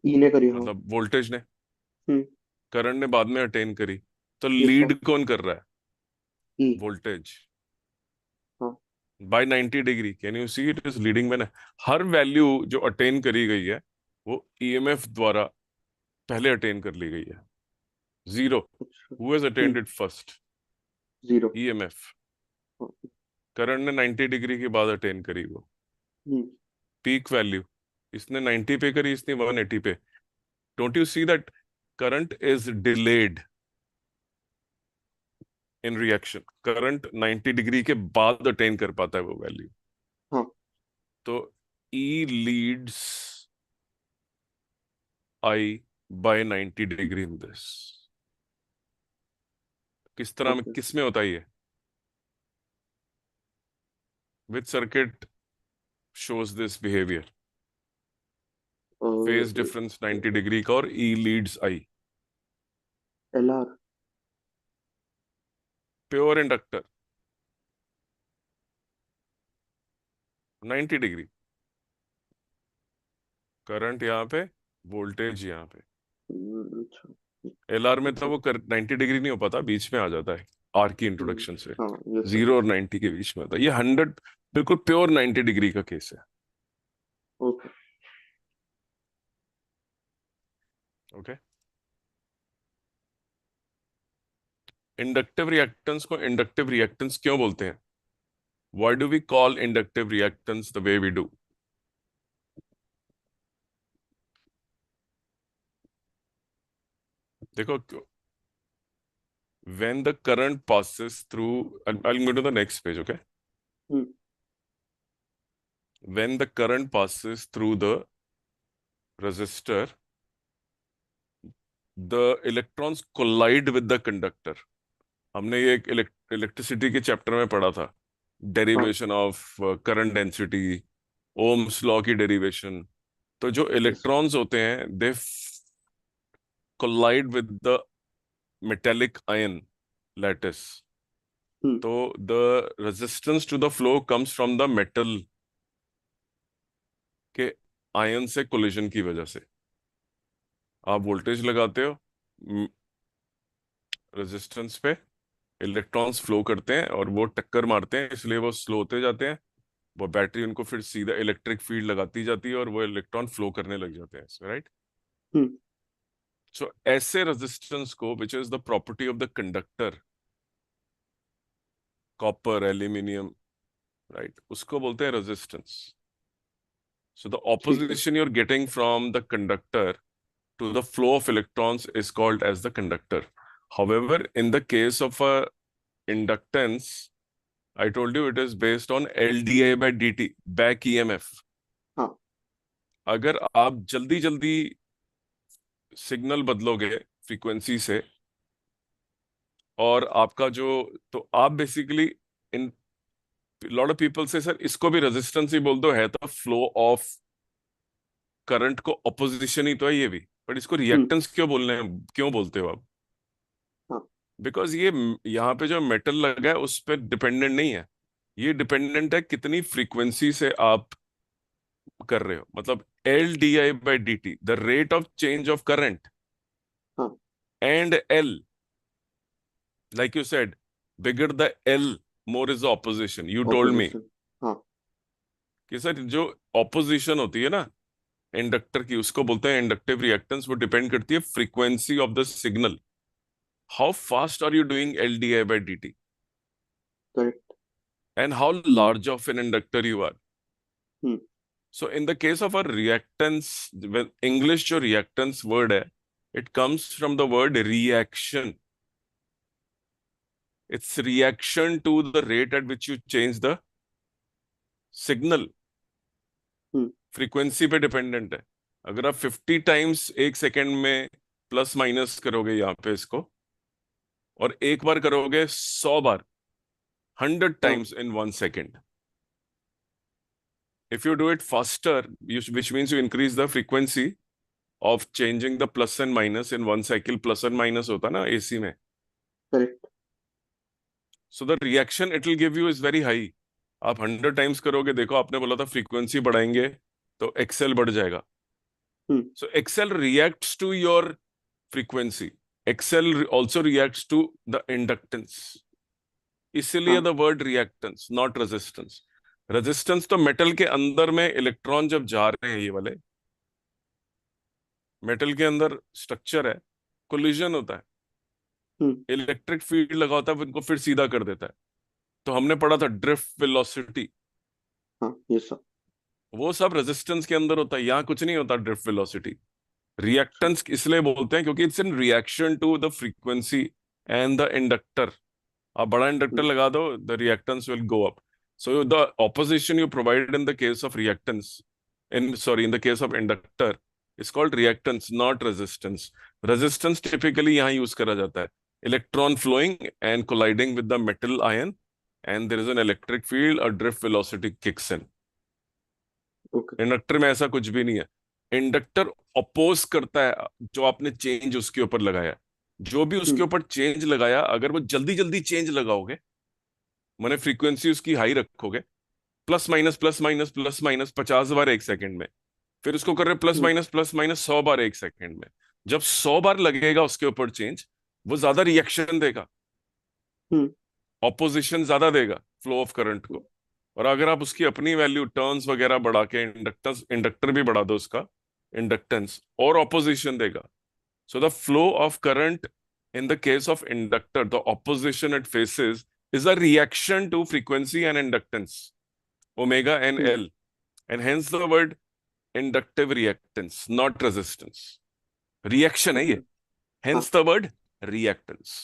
ई ने करी, हाँ। मतलब वोल्टेज ने। हम्म। करंट ने बाद में अटेन करी। तो यस सर। लीड कौन कर रहा है? ई। वोल्टेज हाँ। By 90 degree. Can you see it is leading man. हर वैल्यू जो अटेन करी गई है वो ईएमएफ द्वारा पहले अटेन कर ली गई है। जीरो, अच्छा। Who has attend it first? Zero. EMF. हाँ। करंट ने 90 डिग्री के बाद अटेन करी वो हम्म। Peak value. इसने 90 पे करी, इसने 180 पे। Don't you see that current is delayed in reaction? Current 90 degree के बाद अटेन कर पाता है वो वैल्यू। हाँ। तो E leads I by 90 degree in this. किस तरह में, ओके। किस में होता है ये? Which circuit shows this behaviour? Phase और डिफरेंस 90 डिग्री का और E leads I. L R. Pure inductor 90 degree, current यहाँ पे, वोल्टेज यहाँ पे। अच्छा। एलआर में तो अच्छा। वो 90 डिग्री नहीं हो पाता, बीच में आ जाता है आर की हम्म, इंट्रोडक्शन से। हाँ, यस सर। 0 और 90 के बीच में होता है ये। 100 बिल्कुल प्योर 90 डिग्री का केस है। ओके। ओके। इंडक्टिव रिएक्टेंस को इंडक्टिव रिएक्टेंस क्यों बोलते हैं? Why do we call inductive reactance the way we do? देखो, when the current passes through, I'll go to the next page, okay? Hmm. When the current passes through the resistor, the electrons collide with the conductor. हमने ये एक electricity के chapter में पढ़ा था, हाँ। Derivation of current density, Ohm's law की derivation. तो जो यस। इलेक्ट्रॉन्स होते हैं दे collide with the metallic ion lattice. हम्म। तो the resistance to the flow comes from the metal के आयन से कोलिजन की वजह से। आप वोल्टेज लगाते हो रेजिस्टेंस पे, इलेक्ट्रॉन्स फ्लो करते हैं और वो टक्कर मारते हैं, इसलिए वो स्लो होते जाते हैं। वो बैटरी उनको फिर सीधा इलेक्ट्रिक फील्ड लगाती जाती है और वो इलेक्ट्रॉन फ्लो करने लग जाते हैं, राइट? हम्म। सो ऐसे रेजिस्टेंस को, which is the property of the conductor, copper, aluminium, right, उसको बोलते हैं रेजिस्टेंस। सो द ठीक है। Opposition you are getting from the conductor to the flow of electrons is called as the conductor. However, in the case of a inductance, I told you it is based on LdI by dt, back EMF. हाँ। अगर आप जल्दी जल्दी signal बदलोगे frequency से, और आपका जो, तो आप basically, in lot of people से सर इसको भी रेजिस्टेंस ही बोल दो, है तो फ्लो ऑफ करंट को ऑपोजिशन ही तो है ये भी, बट इसको हम्म। रिएक्टेंस क्यों बोलने हैं, क्यों बोलते हो आप? हाँ। बिकॉज ये यहाँ पे जो मेटल लगा है उस पर डिपेंडेंट नहीं है, ये डिपेंडेंट है कितनी फ्रीक्वेंसी से आप कर रहे हो। मतलब L D I by D T, the rate of change of current, हाँ। And L, like you said, bigger the L more is the opposition. You told me opposition. हाँ। कि सर जो ऑपोजिशन होती है ना इंडक्टर की, उसको बोलते हैं इंडक्टिव रिएक्टेंस। वो डिपेंड करती है frequency of the signal, how fast are you doing L D I by D T, correct. And how large of an inductor you are. Hmm. So in the case of a reactance, when English जो reactance word है, it comes from the word reaction. It's reaction to the rate at which you change the signal. Hmm. Frequency पे dependent है। अगर आप 50 times एक second में plus minus करोगे यहाँ पे इसको, और एक बार करोगे 100 बार, 100 हाँ। Times in 1 second, if you do it faster, which means you increase the frequency of changing the plus and minus in one cycle, plus and minus होता है ना एसी में, correct. So the reaction it will give you is very high. आप 100 times करोगे, देखो आपने बोला था फ्रीक्वेंसी बढ़ाएंगे तो एक्सएल बढ़ जाएगा। Hmm. So XL reacts to your frequency. XL also reacts to the inductance. इसीलिए हाँ। The word reactance not resistance. Resistance तो मेटल के अंदर में इलेक्ट्रॉन जब जा रहे हैं, ये वाले मेटल के अंदर स्ट्रक्चर है, कोलिजन होता है, हम्म। इलेक्ट्रिक फील्ड लगा होता है, उनको फिर सीधा कर देता है। तो हमने पढ़ा था ड्रिफ्ट वेलोसिटी, हाँ, ये सब। वो सब रेजिस्टेंस के अंदर होता है, यहाँ कुछ नहीं होता ड्रिफ्ट वेलोसिटी। रिएक्टेंस इसलिए बोलते हैं क्योंकि it's in reaction to the frequency and the inductor. आप बड़ा इंडक्टर हम्म। लगा दो, the reactance will go up. So the opposition you provide in the case of reactance, in the case of inductor, is called reactance not resistance. Resistance typically यहाँ use करा जाता है electron flowing and colliding with the metal ion, and there is an electric field और drift velocity kicks इन। Okay. Inductor में ऐसा कुछ भी नहीं है। इंडक्टर अपोज करता है जो आपने चेंज उसके ऊपर लगाया। जो भी उसके हम्म। ऊपर चेंज लगाया, अगर वो जल्दी जल्दी चेंज लगाओगे, माने फ्रीक्वेंसी उसकी हाई रखोगे, प्लस माइनस 50 बार 1 सेकंड में, फिर उसको कर रहे हम्म। प्लस माइनस 100 बार 1 सेकंड में, जब 100 बार लगेगा उसके ऊपर चेंज, वो ज्यादा रिएक्शन देगा, हम्म। ऑपोजिशन ज्यादा देगा फ्लो ऑफ करंट को। और अगर आप उसकी अपनी वैल्यू टर्न्स वगैरह बढ़ा के, इंडक्टेंस इंडक्टर भी बढ़ा दो उसका, इंडक्टेंस और ऑपोजिशन देगा। So the flow of current in the case of inductor, the opposition it faces is a reaction to frequency and inductance, omega and hmm. L, and hence the word inductive reactance, not resistance. Reaction है okay. ये, हाँ। hence the word reactance.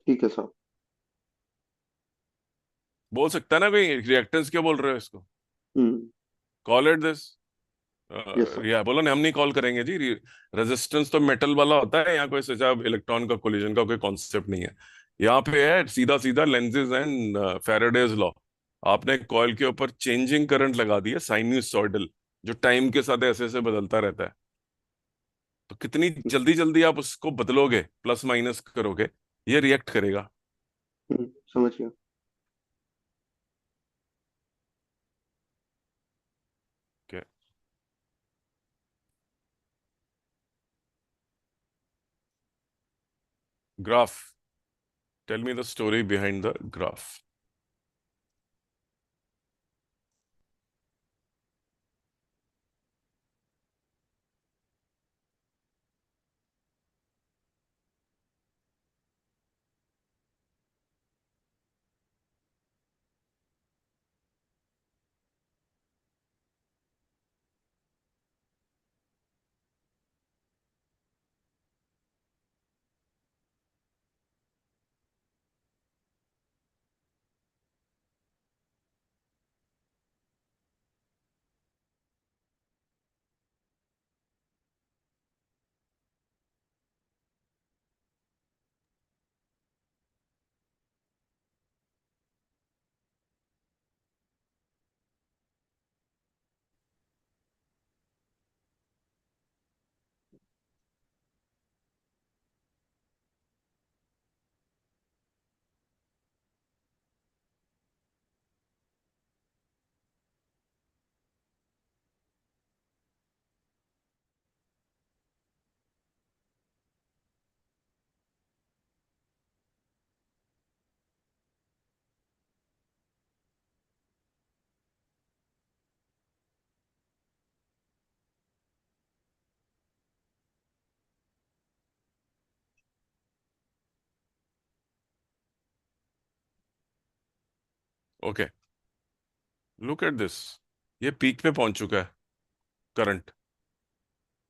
ठीक है साहब। बोल सकता है ना कोई reactance क्यों बोल रहे हो इसको? हम्म। Call it this. Yes sir. या बोलो ना, हम नहीं कॉल करेंगे जी। रेजिस्टेंस तो मेटल वाला होता है, यहाँ कोई सोचा इलेक्ट्रॉन का कोलिजन का कोई कॉन्सेप्ट नहीं है। यहाँ पे है सीधा सीधा लेंजेस एंड फैराडेज लॉ। आपने कॉइल के ऊपर चेंजिंग करंट लगा दिया साइनयूसॉइडल, जो टाइम के साथ ऐसे ऐसे बदलता रहता है। तो कितनी जल्दी जल्दी आप उसको बदलोगे, प्लस माइनस करोगे, ये रिएक्ट करेगा। समझ गया। Graph, tell me the story behind the graph. Okay, look at this. ये पीक पे पहुंच चुका है करंट।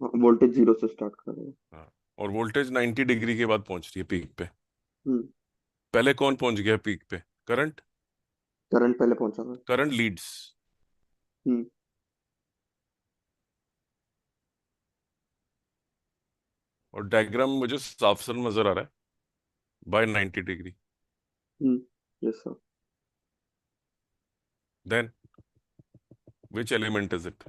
वोल्टेज जीरो से स्टार्ट कर रहे हैं। हाँ, और वोल्टेज 90 डिग्री के बाद पहुंच रही है पीक पे। हम्म। पहले कौन पहुंच गया पीक पे? करंट। करंट पहले पहुंचा है। Current leads. हम्म। और डायग्राम मुझे साफ साफ नजर आ रहा है, by 90 degree. Hmm. Yes sir. Then which element is it?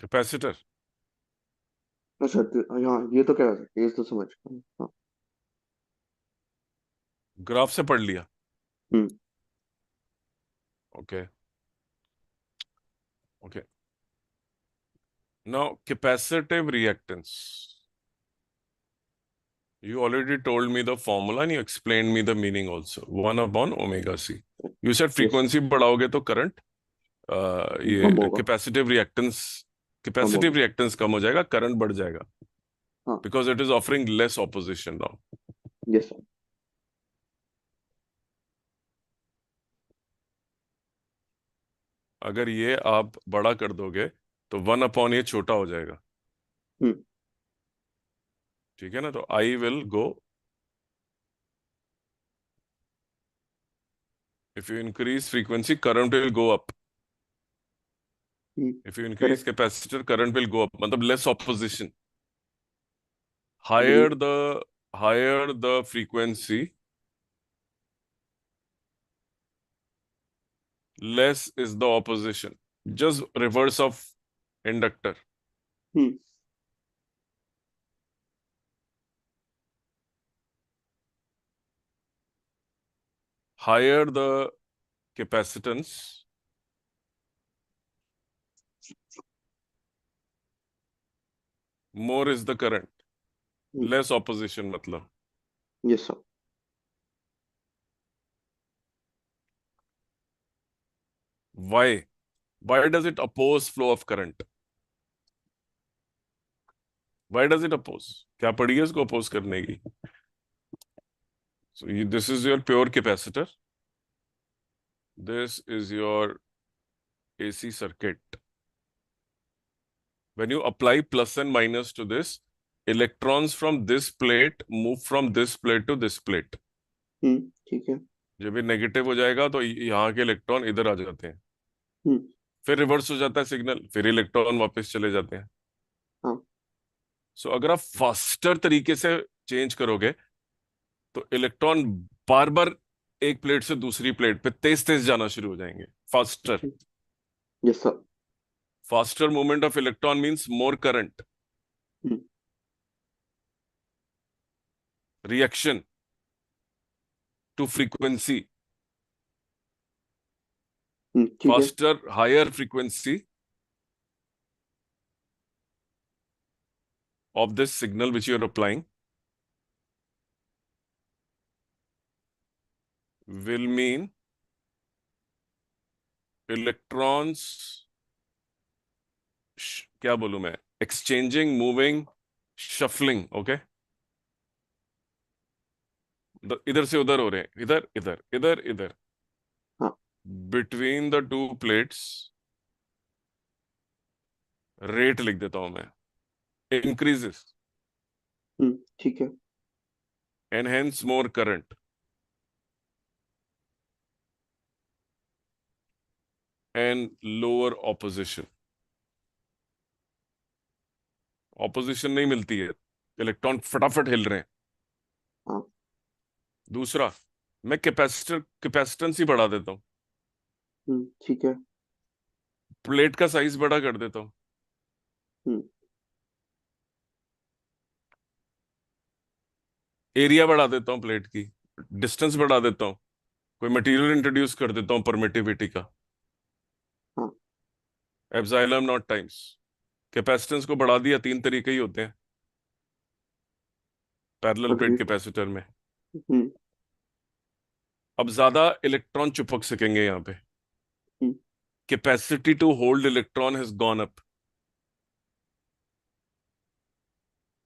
Capacitor. अच्छा हाँ, ये तो कह सकते हैं, ये तो समझ गया। हाँ। ग्राफ से पढ़ लिया। Hmm. Okay. Okay. Now capacitive reactance, you already told me the formula and you explained me the meaning also, 1 upon omega c. You said yes sir. frequency बढ़ाओगे तो करंट, कम ये होगा। कैपेसिटिव रिएक्टेंस, कम capacitive होगा। Reactance कम हो जाएगा, current बढ़ जाएगा, हाँ। Because it is offering less opposition now. Yes sir. अगर ये आप बड़ा कर दोगे तो 1 अपॉन ये छोटा हो जाएगा। हम्म। ठीक है ना, तो I will go, if you increase frequency current will go up, if you increase correct. Capacitor current will go up, मतलब less opposition. Agree. higher the higher the frequency, less is the opposition, just reverse of inductor. Hmm. Higher the capacitance, more is the current, less opposition मतलब। Yes sir. Why does it oppose flow of current? Why does it oppose? क्या पड़ी है इसको oppose करने की? So this is your pure capacitor, this is your AC circuit. When you apply plus and minus to this, electrons from this plate move from this plate to this plate. ठीक है। जब ये negative हो जाएगा तो यहाँ के electron इधर आ जाते हैं, हम्म। फिर रिवर्स हो जाता है सिग्नल, फिर इलेक्ट्रॉन वापस चले जाते हैं। हाँ। सो अगर आप फास्टर तरीके से चेंज करोगे तो इलेक्ट्रॉन बार बार एक प्लेट से दूसरी प्लेट पे तेज तेज जाना शुरू हो जाएंगे। Faster, yes sir. Faster movement of electron means more current, reaction to frequency, ठीक है। faster higher frequency of this signal which you are applying will mean electrons, क्या बोलूं मैं, exchanging, moving, shuffling, okay, इधर से उधर हो रहे हैं, इधर इधर इधर इधर, हाँ। between the two plates, rate लिख देता हूं मैं, increases ठीक है। and hence more current and lower opposition. Opposition नहीं मिलती है, इलेक्ट्रॉन फटाफट हिल रहे हैं। हाँ। दूसरा, मैं कैपेसिटेंस ही बढ़ा देता हूँ, ठीक है। प्लेट का साइज बड़ा कर देता हूँ, हम्म। एरिया बढ़ा देता हूँ प्लेट की, डिस्टेंस बढ़ा देता हूँ, कोई मटेरियल इंट्रोड्यूस कर देता हूँ परमिटिविटी का, हाँ। Epsilon not times. कैपेसिटेंस को बढ़ा दिया, तीन तरीके ही होते हैं पैरेलल प्लेट अग्रीड। कैपेसिटर में। हम्म। अब ज्यादा इलेक्ट्रॉन चिपक सकेंगे यहाँ पे, hmm. Capacity to hold electron has gone up.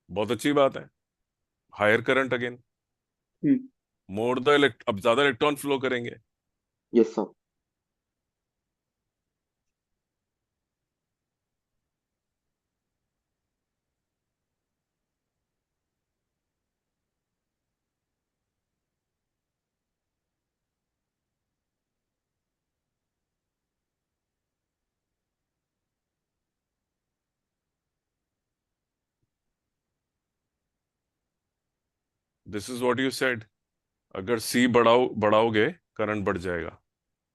बहुत अच्छी बात है, higher current again, more the अब ज्यादा इलेक्ट्रॉन फ्लो करेंगे। Yes sir. This is what you said, अगर सी बढ़ाओगे करंट बढ़ जाएगा।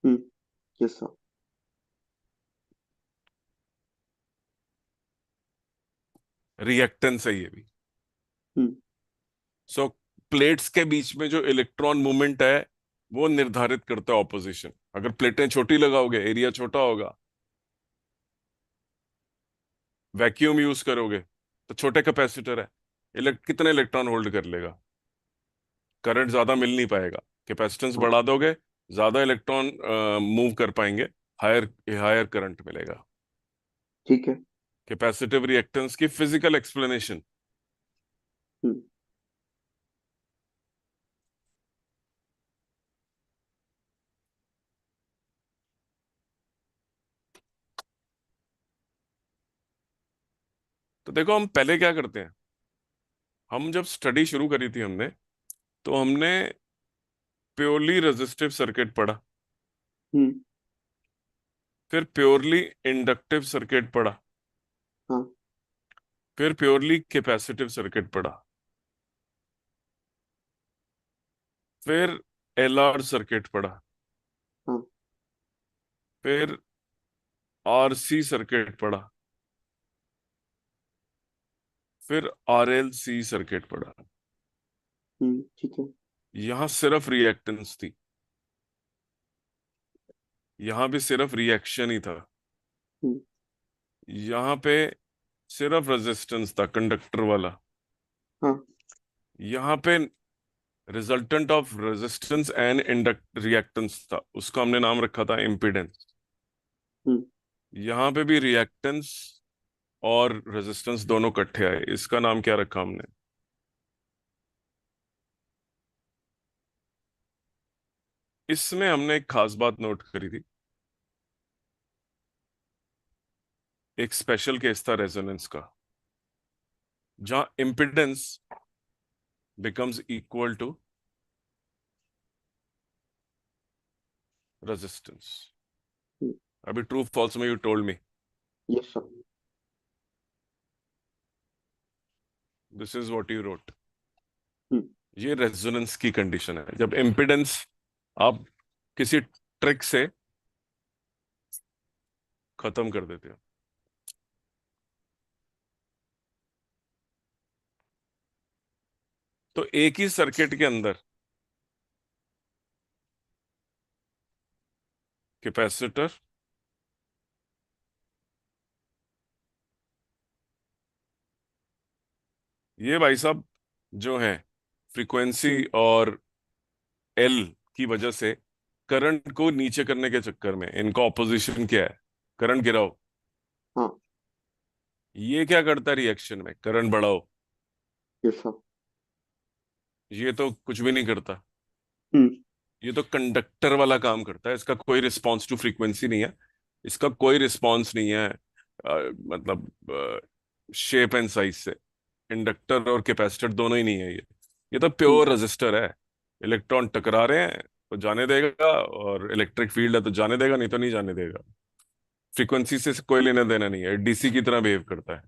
हम्म। Yes sir. रिएक्टेंस है ये भी। हम्म। सो प्लेट्स के बीच में जो इलेक्ट्रॉन मूवमेंट है वो निर्धारित करता है ऑपोजिशन। अगर प्लेटें छोटी लगाओगे एरिया छोटा होगा, वैक्यूम यूज करोगे तो छोटे कैपेसिटर है, कितने इलेक्ट्रॉन होल्ड कर लेगा, करंट ज्यादा मिल नहीं पाएगा। कैपेसिटेंस हाँ। बढ़ा दोगे, ज्यादा इलेक्ट्रॉन मूव कर पाएंगे, हायर हायर करंट मिलेगा। ठीक है। कैपेसिटिव रिएक्टेंस की फिजिकल एक्सप्लेनेशन। हम्म। तो देखो हम पहले क्या करते हैं, हम जब स्टडी शुरू करी थी हमने, तो हमने प्योरली रेजिस्टिव सर्किट पढ़ा, हम्म। फिर प्योरली इंडक्टिव सर्किट पढ़ा, हाँ। फिर प्योरली कैपेसिटिव सर्किट पढ़ा, फिर एलआर सर्किट पढ़ा, हाँ। फिर आरसी सर्किट पढ़ा, फिर आरएलसी सर्किट पढ़ा। ठीक है। यहां सिर्फ रिएक्टेंस थी, यहां भी सिर्फ रिएक्शन ही था, हम्म। यहां पे सिर्फ रेजिस्टेंस था कंडक्टर वाला, हाँ। यहां पे resultant of resistance and induct reactance था, उसका हमने नाम रखा था इम्पीडेंस। हम्म। यहां पे भी रिएक्टेंस और रेजिस्टेंस दोनों इकट्ठे आए, इसका नाम क्या रखा हमने, इसमें हमने एक खास बात नोट करी थी। एक स्पेशल केस था रेजोनेंस का, जहां impedance becomes equal to resistance. अभी ट्रू फॉल्स में you told me, yes sir. This is what you wrote. Hmm. ये रेजोनेंस की कंडीशन है, जब इम्पीडेंस आप किसी ट्रिक से खत्म कर देते हो। तो एक ही सर्किट के अंदर कैपेसिटर, ये भाई साहब जो है फ्रीक्वेंसी हम्म। और एल की वजह से करंट को नीचे करने के चक्कर में इनका ऑपोजिशन क्या है, करंट गिराओ। हाँ। ये क्या करता है रिएक्शन में, करंट बढ़ाओ। Yes sir. ये तो कुछ भी नहीं करता, हम्म। ये तो कंडक्टर वाला काम करता है, इसका कोई रिस्पॉन्स टू फ्रीक्वेंसी नहीं है, इसका कोई रिस्पॉन्स नहीं है मतलब शेप एंड साइज से। इंडक्टर और कैपेसिटर दोनों ही नहीं है ये तो हम्म। प्योर रेजिस्टर है। इलेक्ट्रॉन टकरा रहे हैं तो जाने देगा, और इलेक्ट्रिक फील्ड है तो जाने देगा, नहीं तो नहीं जाने देगा। फ्रीक्वेंसी से कोई लेना देना नहीं है, डीसी की तरह बिहेव करता है।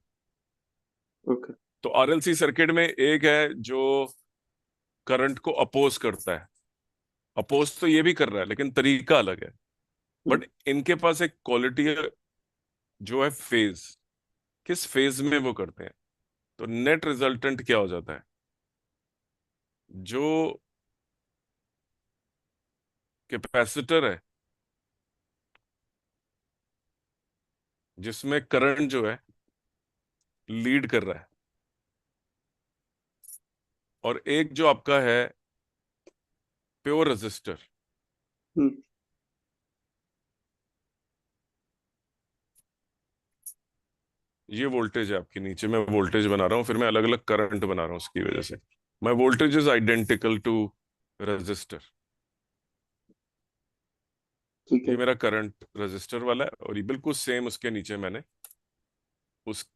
ओके। तो आरएलसी सर्किट में एक है जो करंट को अपोज करता है, अपोज तो ये भी कर रहा है लेकिन तरीका अलग है। हम्म। बट इनके पास एक क्वालिटी है जो है फेज, किस फेज में वो करते हैं। तो नेट रिजल्टेंट क्या हो जाता है, जो कैपेसिटर है जिसमें करंट जो है लीड कर रहा है, और एक जो आपका है प्योर रेजिस्टर, हम्म। ये वोल्टेज है आपकी, नीचे मैं वोल्टेज बना रहा हूँ, फिर मैं अलग अलग करंट बना रहा हूँ उसकी वजह से। My voltage is identical to resistor, ठीक ये है। मेरा करंट रेजिस्टर वाला है, और ये बिल्कुल सेम उसके नीचे मैंने उस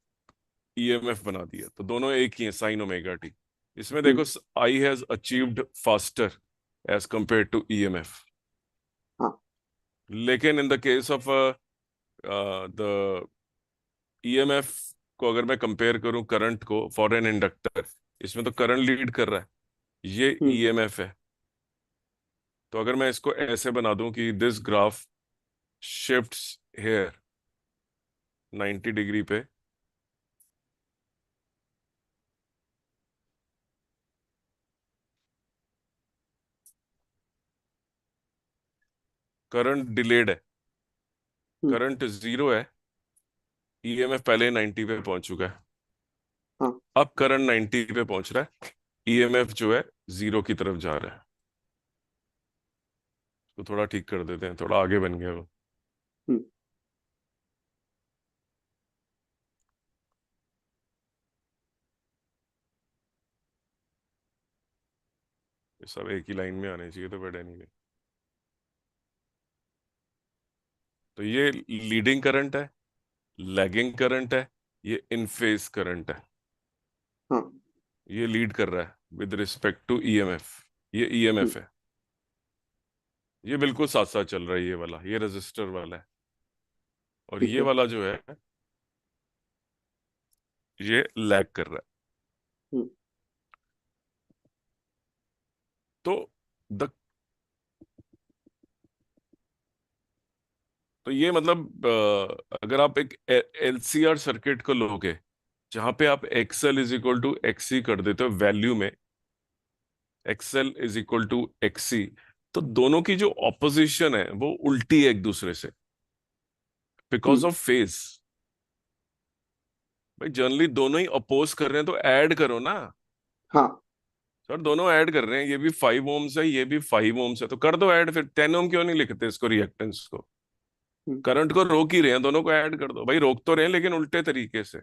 ईएमएफ बना दिया, तो दोनों एक ही है, साइन ओमेगा टी। इसमें देखो hmm. I has achieved faster as compare to EMF. हाँ। लेकिन in the case of the EMF को अगर मैं कंपेयर करूं करंट को फॉर एन इंडक्टर, इसमें तो करंट लीड कर रहा है, ये हम्म। ईएमएफ है। तो अगर मैं इसको ऐसे बना दूं कि this graph shifts here 90 degree पे, करंट डिलेड है, हम्म, करंट जीरो है, ईएमएफ पहले 90 पे पहुंच चुका है, हाँ। अब करंट 90 पे पहुंच रहा है, ईएमएफ जो है जीरो की तरफ जा रहा है। तो थोड़ा ठीक कर देते हैं, थोड़ा आगे बन गया वो। हम्म, ये सब एक ही लाइन में आने चाहिए तो बैठे नहीं। तो ये लीडिंग करंट है, लैगिंग करंट है, ये इन फेज करंट है। हाँ। ये लीड कर रहा है विद रिस्पेक्ट टू ईएमएफ, ये हम्म, ईएमएफ है। ये बिल्कुल साथ साथ चल रहा है, ये वाला, ये रजिस्टर वाला है। और ठीक ये है। वाला जो है, ये लैग कर रहा है। हम्म, तो द तो ये मतलब अगर आप एक एलसीआर सर्किट को लोगे, जहां पे आप XL is equal to XC कर देते हो वैल्यू में, XL is equal to XC, तो दोनों की जो ऑपोजिशन है वो उल्टी है एक दूसरे से, बिकॉज हम्म, ऑफ फेज। भाई जनरली दोनों ही अपोज कर रहे हैं तो ऐड करो ना। हाँ। सर दोनों ऐड कर रहे हैं, ये भी 5 ओम्स है, ये भी 5 ओम्स है, तो कर दो ऐड, फिर 10 ओम क्यों नहीं लिखते इसको, रिएक्टेंस को? हम्म, करंट को रोक ही रहे हैं, दोनों को ऐड कर दो भाई, रोक तो रहे हैं लेकिन उल्टे तरीके से।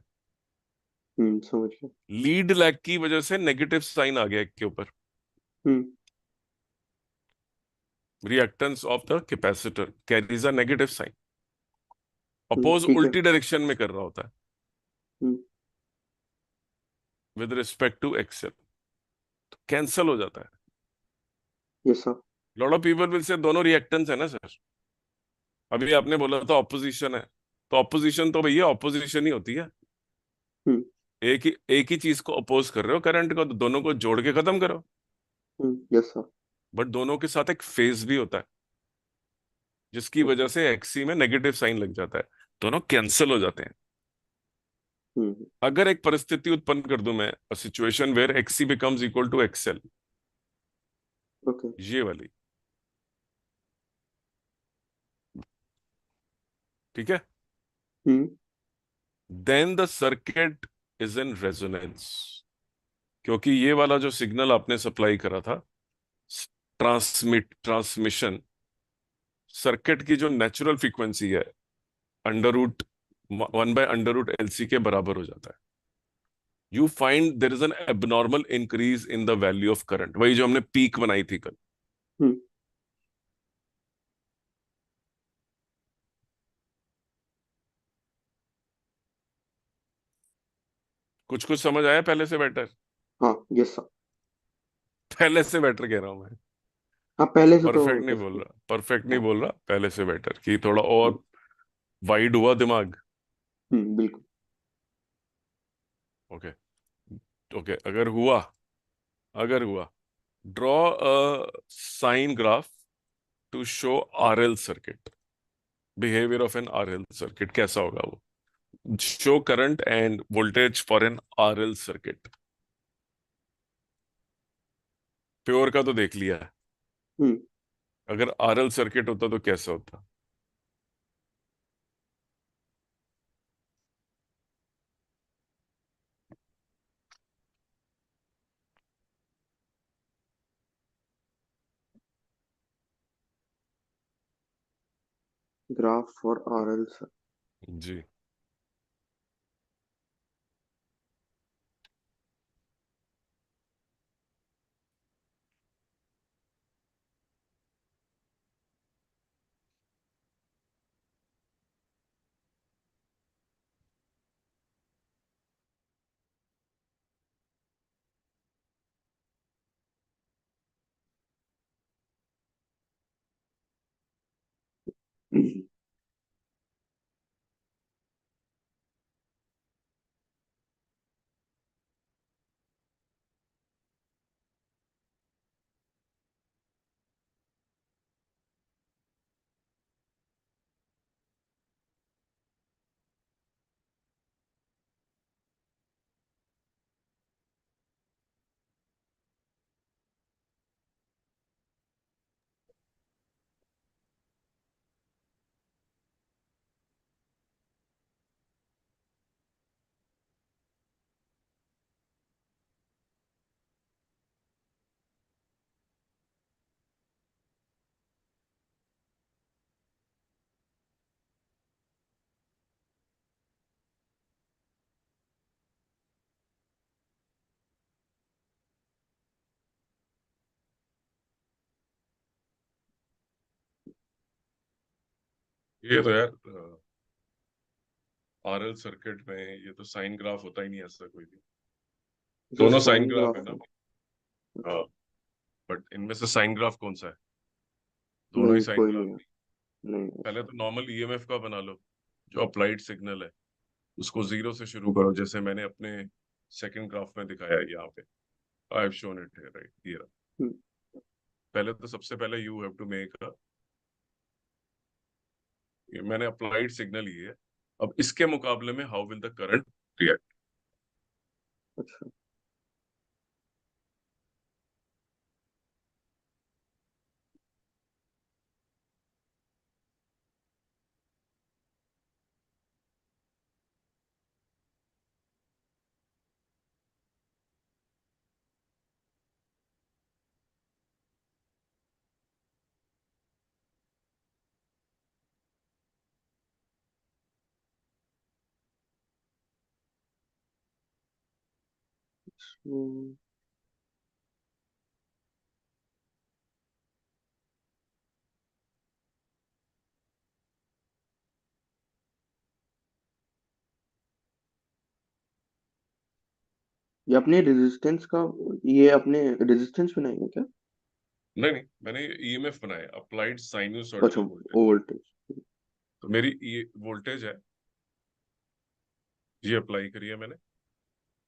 समझ गया। लीड लैग की वजह से नेगेटिव साइन आ गया एक के ऊपर, hmm, reactance of the capacitor carries a negative sign, oppose ठीक है। उल्टी डायरेक्शन में कर रहा होता है hmm, with respect to XL, तो कैंसल हो जाता है। Yes sir. Lot of people will say दोनों रिएक्टेंस है ना सर, अभी आपने बोला था ऑपोजिशन है, तो ऑपोजिशन तो भैया ऑपोजिशन ही होती है। हम्म, एक ही चीज को अपोज कर रहे हो करंट को, तो दोनों को जोड़ के खत्म करो। Yes sir. बट दोनों के साथ एक फेज भी होता है, जिसकी वजह ओके। से एक्सी में नेगेटिव साइन लग जाता है, दोनों कैंसिल हो जाते हैं। हम्म, अगर एक परिस्थिति उत्पन्न कर दूं मैं, situation where XC becomes equal to XL, okay. ये वाली, ठीक है, hmm, then the circuit is in resonance, क्योंकि ये वाला जो सिग्नल आपने सप्लाई करा था, ट्रांसमिशन, सर्किट की जो नेचुरल फ्रीक्वेंसी है अंडर रूट 1/√LC के बराबर हो जाता है। You find there is an abnormal increase in the value of current, वही जो हमने पीक बनाई थी कल। हम्म, कुछ कुछ समझ आया पहले से बेटर? हाँ। Yes sir. पहले से बेटर कह रहा हूं मैं, हाँ, पहले से तो परफेक्ट नहीं बोल डेफिनेट। रहा, परफेक्ट नहीं हाँ। बोल रहा, पहले से बेटर, कि थोड़ा हम्म, और वाइड हुआ दिमाग। बिल्कुल। ओके, ओके, अगर हुआ draw a sine graph to show RL circuit, behaviour of an RL circuit कैसा होगा वो, show current and voltage for an RL circuit. Pure का तो देख लिया है, हम्म, अगर आरएल सर्किट होता तो कैसा होता? Graph for RL sir. जी, ये तो यार आरएल सर्किट में ये तो साइन ग्राफ होता ही नहीं ऐसा कोई भी। जो दोनों साइन साइन ग्राफ है ग्राफ ना। है। हाँ, अच्छा। बट इनमें से साइन ग्राफ कौन सा है? दोनों ही नहीं, साइन कोई नहीं ग्राफ। है। नहीं है पहले ऐसा। तो नॉर्मल ईएमएफ का बना लो, जो अप्लाइड सिग्नल है उसको जीरो से शुरू करो, जैसे मैंने अपने सेकंड ग्राफ में दिखाया है यहाँ पे। आई हैव शोन इट है, राइट, ये रहा। हम्म। पहले तो सबसे पहले you have to make a, ये मैंने अप्लाइड सिग्नल ये है। अब इसके मुकाबले में how will the current react. अच्छा। हम्म, ये अपने रेजिस्टेंस का, ये अपने रेजिस्टेंस बनाएंगे क्या? नहीं नहीं, मैंने ईएमएफ बनाया, अप्लाइड साइनूसॉइडल अच्छा, वोल्टेज। वोल्टेज। तो मेरी ये वोल्टेज है, ये अप्लाई करी है मैंने।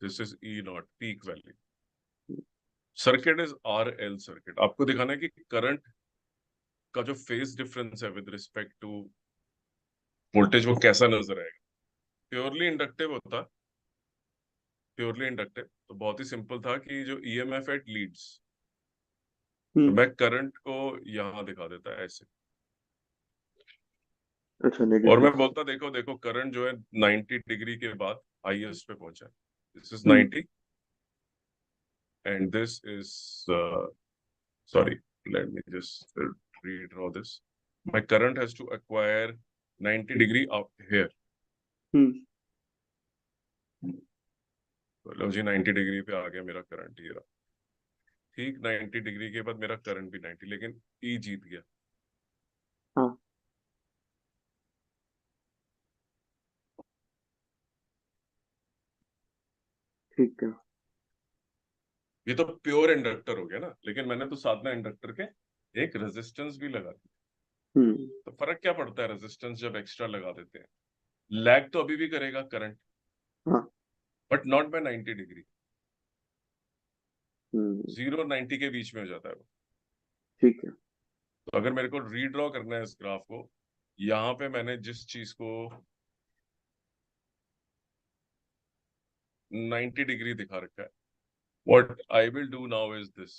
This is E not peak value. Circuit is are L circuit. आपको दिखाना है कि करंट का जो फेज डिफरेंस है विद रिस्पेक्ट टू वोल्टेज वो कैसा नजर आएगा। प्योरली इंडक्टिव होता, प्योरली इंडक्टिव तो बहुत ही सिंपल था कि जो ईएमएफ एट लीड्स, तो हम्म। मैं करंट को यहां दिखा देता है ऐसे। अच्छा, और मैं नेगेटिव। बोलता देखो देखो करंट जो है 90 डिग्री के बाद हाईएस्ट पे पहुंचा है। This is hmm. 90 and this is, sorry, let me just redraw this. My current has to acquire 90 degree up here. हम्म। तो लो जी 90 डिग्री पे आ गया मेरा करंट, ये रहा। ठीक 90 डिग्री के बाद मेरा करंट भी 90, लेकिन ई जीत गया। हाँ, ठीक है। ये तो प्योर इंडक्टर हो गया ना, लेकिन मैंने तो साथ में इंडक्टर के एक रेजिस्टेंस भी लगा दी। हम्म। तो फर्क क्या पड़ता है रेजिस्टेंस जब एक्स्ट्रा लगा देते हैं? लैग तो अभी भी करेगा करंट, हाँ। But not by 90 degree. Hmm. 0 90 के बीच में हो जाता है वो। ठीक है। तो अगर मेरे को रीड्रॉ करना है इस ग्राफ को, यहाँ पे मैंने जिस चीज को 90 डिग्री दिखा रखा है, what I will do now is this.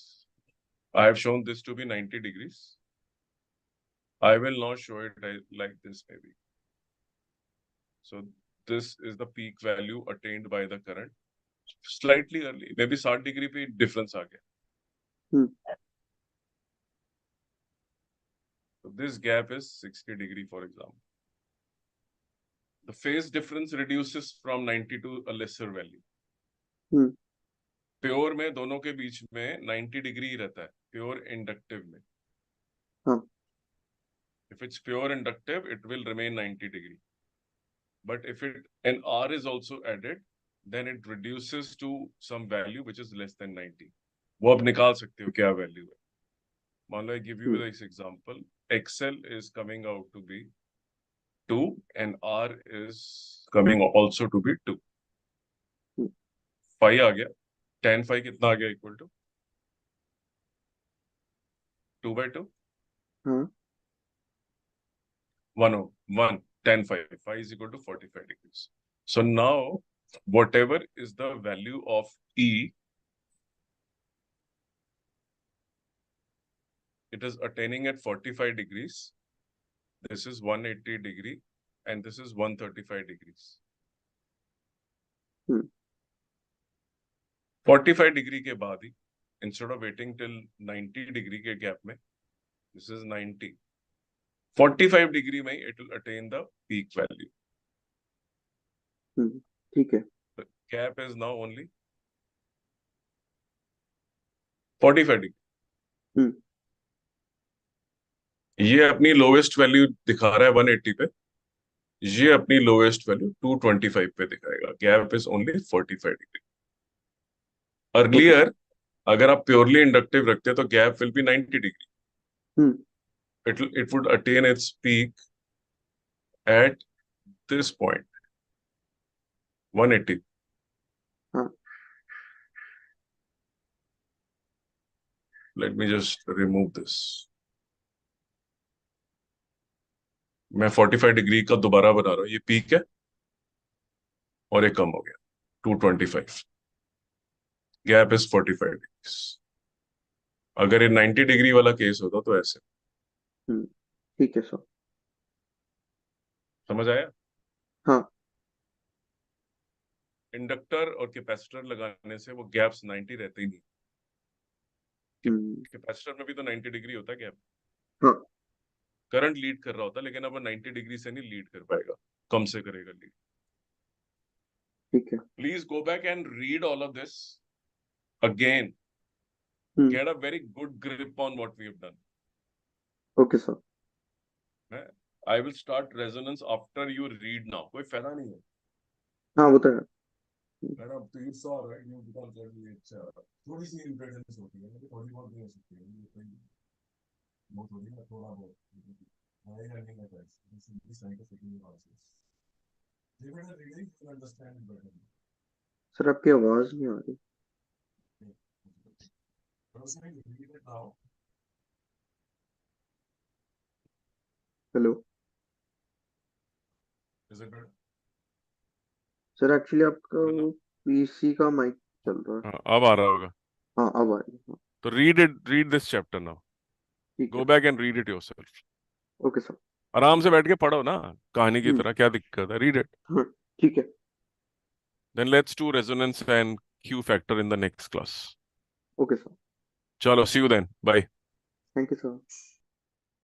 I have shown this to be 90 degrees. I will not show it like this maybe. So this is the peak value attained by the current slightly early, maybe 60 degree पे difference आ गया. हम्म। So this gap is 60 degree for example. The phase difference reduces from 90 to a lesser value. Hmm. Pure में दोनों के बीच में 90 degree रहता है, pure inductive में। हाँ। If it's pure inductive, it will remain 90 degree. But if it an R is also added, then it reduces to some value which is less than 90. वो आप निकाल सकते हो क्या वैल्यू है। मान लो I give you hmm. this example. XL is coming out to be 2 and R is coming also to be 2. Hmm. Five आ गया, tan फाइव कितना आ गया इक्वल टू 2/2, हाँ। 1 tan five is equal to 45 degrees. So now whatever is the value of E, it is attaining at 45 degrees. This is 180 degree and this is 135 degrees. Hmm. 45 degree के बाद ही, instead of waiting till 90 degree के gap में, this is 90, 45 degree में it will attain the peak value. हम्म। ठीक है। The gap is now only 45 degree. हम्म। ये अपनी lowest value दिखा रहा है 180 पे, ये अपनी लोवेस्ट वैल्यू 225 पे दिखाएगा। Gap is only 45 degree. Okay earlier sir. अगर आप प्योरली इंडक्टिव रखते तो gap will be 90 degree. Hmm. It would attain its peak at this point, 180. हाँ। Let me just remove this. मैं 45 डिग्री का दोबारा बना रहा हूँ, ये पीक है और ये कम हो गया 225। Gap is 45 degree. अगर ये 90 डिग्री वाला केस होता तो ऐसे। हम्म। ठीक है सर। समझ आया? हाँ। इंडक्टर और कैपेसिटर लगाने से वो गैप्स 90 रहते ही नहीं। हम्म। कैपेसिटर में भी तो 90 डिग्री होता है गैप। हाँ। करंट लीड कर रहा होता, लेकिन अब वो 90 डिग्री से नहीं लीड कर पाएगा, कम से करेगा लीड। ठीक है। Please go back and read all of this again, hmm. get a very good grip on what we have done. Okay sir. I will start resonance after you read now. कोई फायदा नहीं है। हाँ वो तो है। मैंने अब तो you saw right, you become very थोड़ी सी impedance होती है, लेकिन थोड़ी बहुत नहीं हो सकती है, ये कोई वो थोड़ी ना, थोड़ा बहुत हमारे learning है, this is the scientific analysis. Give it a reading, you will understand it better. Sir आपकी आवाज नहीं आ रही। Personally, read it now. Hello. Is it better? Sir actually आपका Better वो now? पीसी का माइक चल रहा है। हाँ, अब आ रहा होगा। हाँ अब आ रही है, हाँ। तो read this chapter now. ठीक है। Go back and read it yourself. Okay sir. आराम से बैठ के पढ़ो ना, कहानी की हम्म। तरह, क्या दिक्कत है? Read it. हाँ। ठीक है। Then let's do resonance and Q factor in the next class. Okay sir. चलो, see you then, bye. Thank you sir.